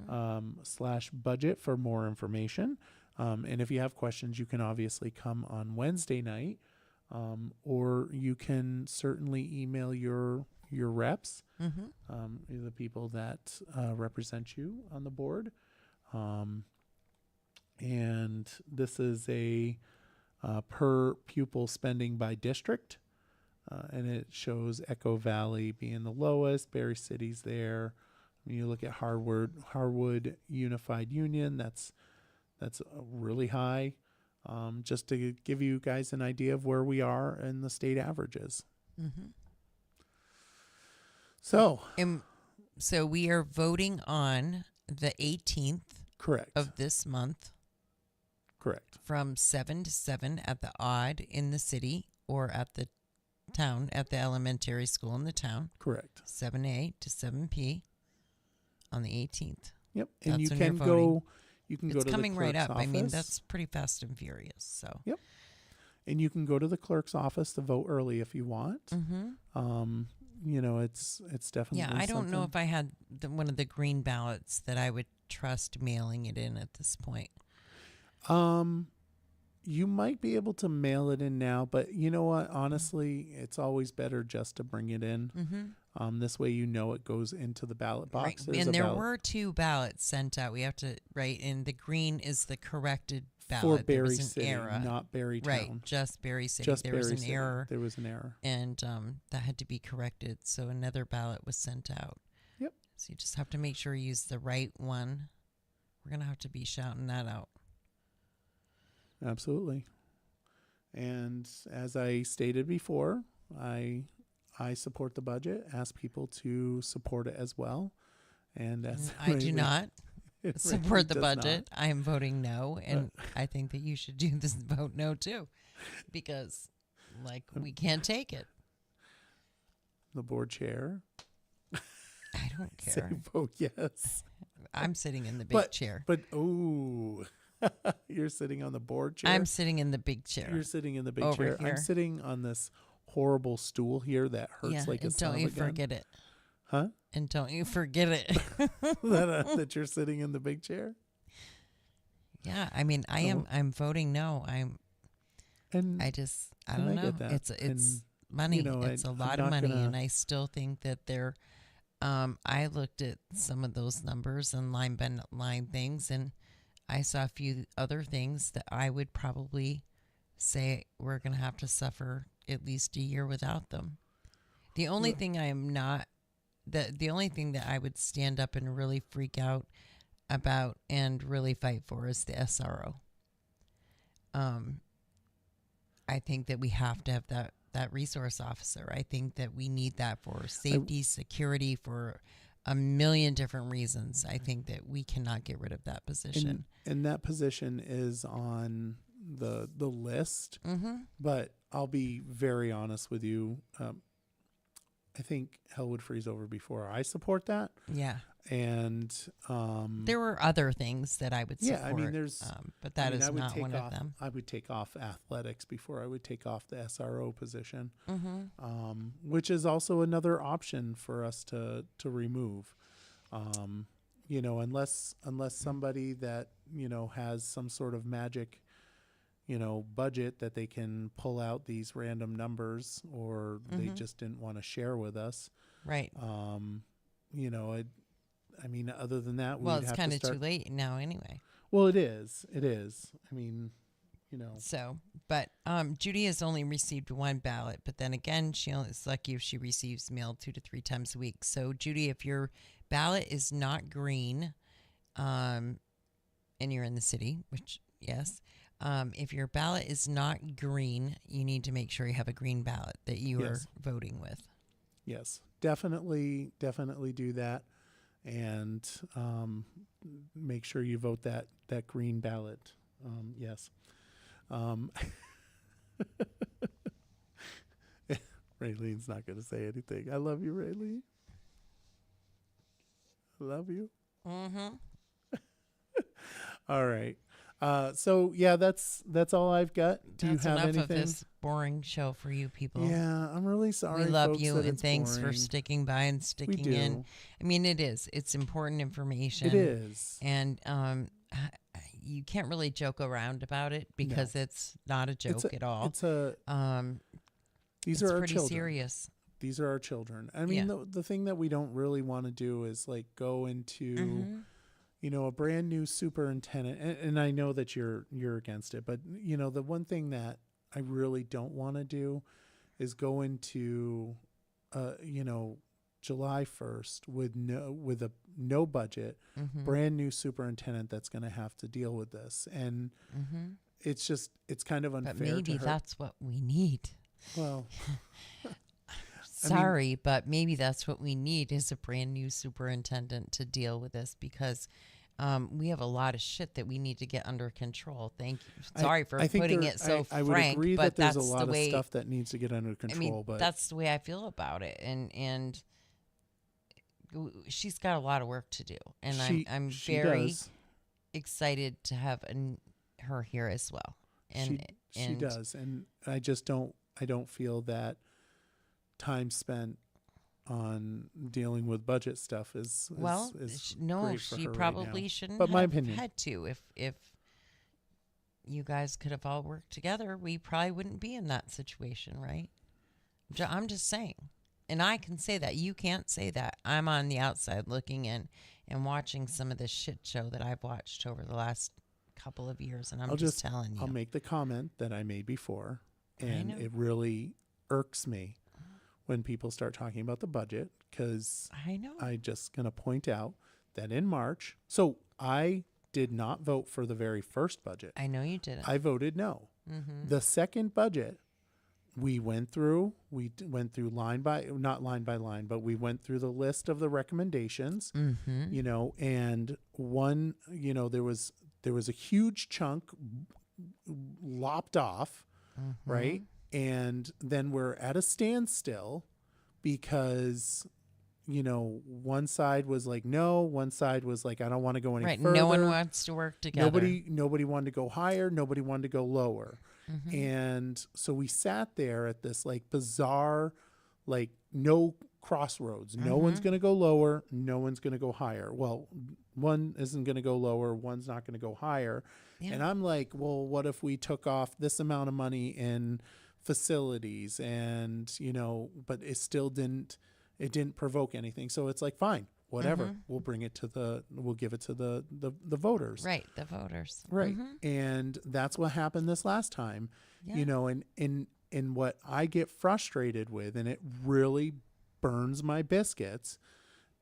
[SPEAKER 1] /budget for more information. And if you have questions, you can obviously come on Wednesday night, or you can certainly email your reps, the people that represent you on the board. And this is a per pupil spending by district. And it shows Echo Valley being the lowest, Barre City's there. When you look at Harwood Unified Union, that's really high. Just to give you guys an idea of where we are in the state averages. So
[SPEAKER 2] we are voting on the 18th
[SPEAKER 1] correct
[SPEAKER 2] of this month.
[SPEAKER 1] Correct.
[SPEAKER 2] From 7 to 7 at the Odd in the city or at the town, at the elementary school in the town.
[SPEAKER 1] Correct.
[SPEAKER 2] 7A to 7P on the 18th.
[SPEAKER 1] Yep. And
[SPEAKER 2] that's
[SPEAKER 1] you
[SPEAKER 2] when
[SPEAKER 1] can
[SPEAKER 2] you're voting.
[SPEAKER 1] You can
[SPEAKER 2] it's
[SPEAKER 1] go to
[SPEAKER 2] coming
[SPEAKER 1] the
[SPEAKER 2] right
[SPEAKER 1] clerk's
[SPEAKER 2] up.
[SPEAKER 1] office.
[SPEAKER 2] I mean, that's pretty fast and furious. So.
[SPEAKER 1] Yep. And you can go to the clerk's office to vote early if you want. You know, it's definitely.
[SPEAKER 2] Yeah, I don't know if I had one of the green ballots that I would trust mailing it in at this point.
[SPEAKER 1] You might be able to mail it in now, but you know what? Honestly, it's always better just to bring it in. This way, you know, it goes into the ballot box.
[SPEAKER 2] Right. And there were 2 ballots sent out. We have to write in. The green is the corrected ballot.
[SPEAKER 1] For Barre
[SPEAKER 2] there was an
[SPEAKER 1] City,
[SPEAKER 2] error.
[SPEAKER 1] not Barre Town.
[SPEAKER 2] Right, just Barre City.
[SPEAKER 1] Just
[SPEAKER 2] there
[SPEAKER 1] Barre
[SPEAKER 2] was an
[SPEAKER 1] City.
[SPEAKER 2] error.
[SPEAKER 1] There was an error.
[SPEAKER 2] And that had to be corrected. So another ballot was sent out.
[SPEAKER 1] Yep.
[SPEAKER 2] So you just have to make sure you use the right one. We're going to have to be shouting that out.
[SPEAKER 1] Absolutely. And as I stated before, I support the budget. Ask people to support it as well. And as
[SPEAKER 2] I do not support the budget.
[SPEAKER 1] Not.
[SPEAKER 2] I am voting no, and I think that you should do this vote no too, because we can't take it.
[SPEAKER 1] The board chair.
[SPEAKER 2] I don't care.
[SPEAKER 1] Say vote yes.
[SPEAKER 2] I'm sitting in the big chair.
[SPEAKER 1] But you're sitting on the board chair.
[SPEAKER 2] I'm sitting in the big chair.
[SPEAKER 1] You're sitting in the big
[SPEAKER 2] Over
[SPEAKER 1] chair.
[SPEAKER 2] here.
[SPEAKER 1] I'm sitting on this horrible stool here that hurts like a son
[SPEAKER 2] don't
[SPEAKER 1] of
[SPEAKER 2] you
[SPEAKER 1] a gun.
[SPEAKER 2] forget it.
[SPEAKER 1] Huh?
[SPEAKER 2] And don't you forget it.
[SPEAKER 1] that you're sitting in the big chair?
[SPEAKER 2] Yeah, I mean, I'm voting no. I don't know.
[SPEAKER 1] Get that.
[SPEAKER 2] It's money. It's a lot of money, and I still think that they're. I looked at some of those numbers and line by line things, and I saw a few other things that I would probably say we're going to have to suffer at least a year without them. The only thing I am not, the only thing that I would stand up and really freak out about and really fight for is the SRO. I think that we have to have that resource officer. I think that we need that for safety, security, for a million different reasons. I think that we cannot get rid of that position.
[SPEAKER 1] And that position is on the list. But I'll be very honest with you. I think hell would freeze over before I support that.
[SPEAKER 2] Yeah.
[SPEAKER 1] And
[SPEAKER 2] there were other things that I would support. Yeah, I mean, but that is not one of them.
[SPEAKER 1] I would take off athletics before I would take off the SRO position, which is also another option for us to remove. You know, unless somebody that, you know, has some sort of magic, you know, budget that they can pull out these random numbers, or they just didn't want to share with us.
[SPEAKER 2] Right.
[SPEAKER 1] You know, I mean, other than that,
[SPEAKER 2] well, it's kind of too late now anyway.
[SPEAKER 1] Well, it is. It is. I mean, you know.
[SPEAKER 2] So, but Judy has only received 1 ballot, but then again, is lucky if she receives mail 2 to 3 times a week. So, Judy, if your ballot is not green, and you're in the city, which, yes, if your ballot is not green, you need to make sure you have a green ballot that you are voting with.
[SPEAKER 1] Yes, definitely do that. and make sure you vote that green ballot. Yes. Raylene's not going to say anything. I love you, Raylene. I love you.
[SPEAKER 2] Mm-hmm.
[SPEAKER 1] All right. So yeah, that's all I've got. Do
[SPEAKER 2] That's
[SPEAKER 1] you have
[SPEAKER 2] enough
[SPEAKER 1] anything?
[SPEAKER 2] of this boring show for you people.
[SPEAKER 1] Yeah, I'm really sorry.
[SPEAKER 2] We love
[SPEAKER 1] folks,
[SPEAKER 2] you,
[SPEAKER 1] that
[SPEAKER 2] and
[SPEAKER 1] it's
[SPEAKER 2] thanks
[SPEAKER 1] boring.
[SPEAKER 2] for sticking by and
[SPEAKER 1] We
[SPEAKER 2] sticking
[SPEAKER 1] do.
[SPEAKER 2] in. I mean, it's important information.
[SPEAKER 1] It is.
[SPEAKER 2] And you can't really joke around about it because it's not a joke at all.
[SPEAKER 1] It's a. These
[SPEAKER 2] it's
[SPEAKER 1] are our
[SPEAKER 2] pretty
[SPEAKER 1] children.
[SPEAKER 2] Serious.
[SPEAKER 1] These are our children. I mean, the thing that we don't really want to do is like go into, a brand new superintendent. And I know that you're against it, but the one thing that I really don't want to do is go into, July 1st with no budget, brand new superintendent that's going to have to deal with this. And it's kind of unfair.
[SPEAKER 2] But maybe
[SPEAKER 1] to her.
[SPEAKER 2] That's what we need.
[SPEAKER 1] Well,
[SPEAKER 2] sorry, but maybe that's what we need is a brand new superintendent to deal with this because we have a lot of shit that we need to get under control. Thank you. Sorry for putting it so frank.
[SPEAKER 1] I would agree
[SPEAKER 2] but
[SPEAKER 1] that there's
[SPEAKER 2] that's
[SPEAKER 1] a lot
[SPEAKER 2] the way,
[SPEAKER 1] of stuff that needs to get under control. But
[SPEAKER 2] that's the way I feel about it. And she's got a lot of work to do. And I'm very excited to have her here as well. And
[SPEAKER 1] she does. And I just don't feel that time spent on dealing with budget stuff is
[SPEAKER 2] no,
[SPEAKER 1] great for
[SPEAKER 2] she
[SPEAKER 1] her
[SPEAKER 2] probably
[SPEAKER 1] right now.
[SPEAKER 2] shouldn't
[SPEAKER 1] But
[SPEAKER 2] have
[SPEAKER 1] my opinion.
[SPEAKER 2] had to. If you guys could have all worked together, we probably wouldn't be in that situation, right? I'm just saying. And I can say that. You can't say that. I'm on the outside looking in and watching some of this shit show that I've watched over the last couple of years, and I'm just telling you.
[SPEAKER 1] I'll make the comment that I made before, and it really irks me when people start talking about the budget, because I'm just going to point out that in March, so I did not vote for the very first budget.
[SPEAKER 2] I know you didn't.
[SPEAKER 1] I voted no. The second budget, we went through not line by line, but we went through the list of the recommendations, and one, there was a huge chunk lopped off, right? And then we're at a standstill because, one side was like, no, one side was like, I don't want to go any further.
[SPEAKER 2] No one wants to work together.
[SPEAKER 1] Nobody wanted to go higher. Nobody wanted to go lower. And so we sat there at this like bizarre, like no crossroads. No one's going to go lower. No one's going to go higher. Well, one isn't going to go lower. One's not going to go higher. Yeah. And I'm like, well, what if we took off this amount of money in facilities and, but it still didn't provoke anything. So it's like, fine, whatever. We'll give it to the voters.
[SPEAKER 2] Right. The voters.
[SPEAKER 1] Right. And that's what happened this last time, and what I get frustrated with, and it really burns my biscuits,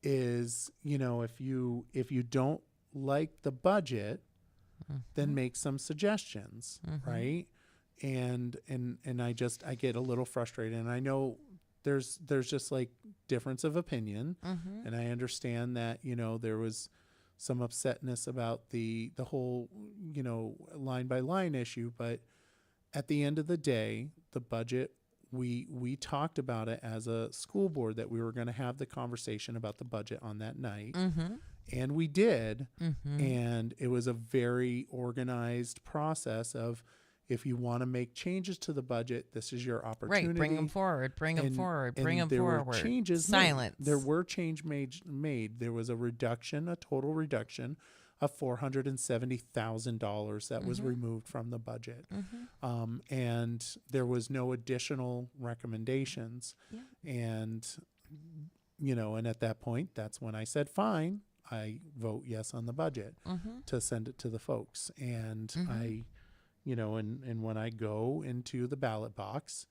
[SPEAKER 1] is, if you don't like the budget, then make some suggestions. Right. And I get a little frustrated, and I know there's just like difference of opinion. And I understand that, there was some upsetness about the whole, line by line issue, but at the end of the day, the budget, we talked about it as a school board that we were going to have the conversation about the budget on that night. And we did. And it was a very organized process of, if you want to make changes to the budget, this is your opportunity.
[SPEAKER 2] Right, bring them forward, bring them forward.
[SPEAKER 1] There were changes
[SPEAKER 2] Silence.
[SPEAKER 1] There were changes made. There was a total reduction of $470,000 that was removed from the budget. And there was no additional recommendations. And, and at that point, that's when I said, fine, I vote yes on the budget to send it to the folks. And and when I go into the ballot box,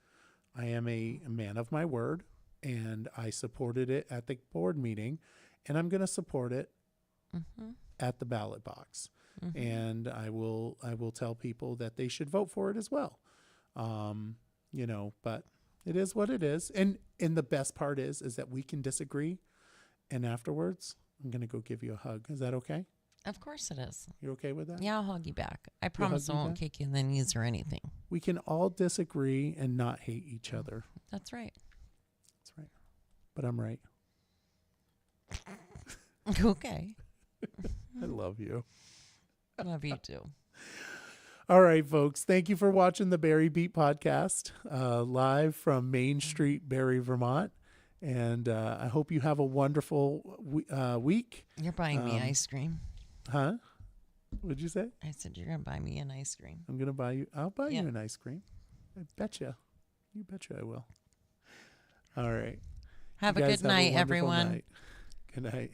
[SPEAKER 1] I am a man of my word, and I supported it at the board meeting, and I'm going to support it at the ballot box. And I will tell people that they should vote for it as well. But it is what it is. And the best part is that we can disagree, and afterwards I'm going to go give you a hug. Is that okay?
[SPEAKER 2] Of course it is.
[SPEAKER 1] You're okay with that?
[SPEAKER 2] Yeah, I'll hug you back. I promise I won't kick you in the knees or anything.
[SPEAKER 1] We can all disagree and not hate each other.
[SPEAKER 2] That's right.
[SPEAKER 1] That's right. But I'm right.
[SPEAKER 2] Okay.
[SPEAKER 1] I love you.
[SPEAKER 2] Love you too.
[SPEAKER 1] All right, folks. Thank you for watching the Barre Beat podcast live from Main Street, Barre, Vermont. And I hope you have a wonderful week.
[SPEAKER 2] You're buying me ice cream.
[SPEAKER 1] Huh? What'd you say?
[SPEAKER 2] I said you're going to buy me an ice cream.
[SPEAKER 1] I'm going to buy you. I'll buy you an ice cream. I betcha. You betcha I will. All right.
[SPEAKER 2] Have a good night, everyone.
[SPEAKER 1] Night. Good night.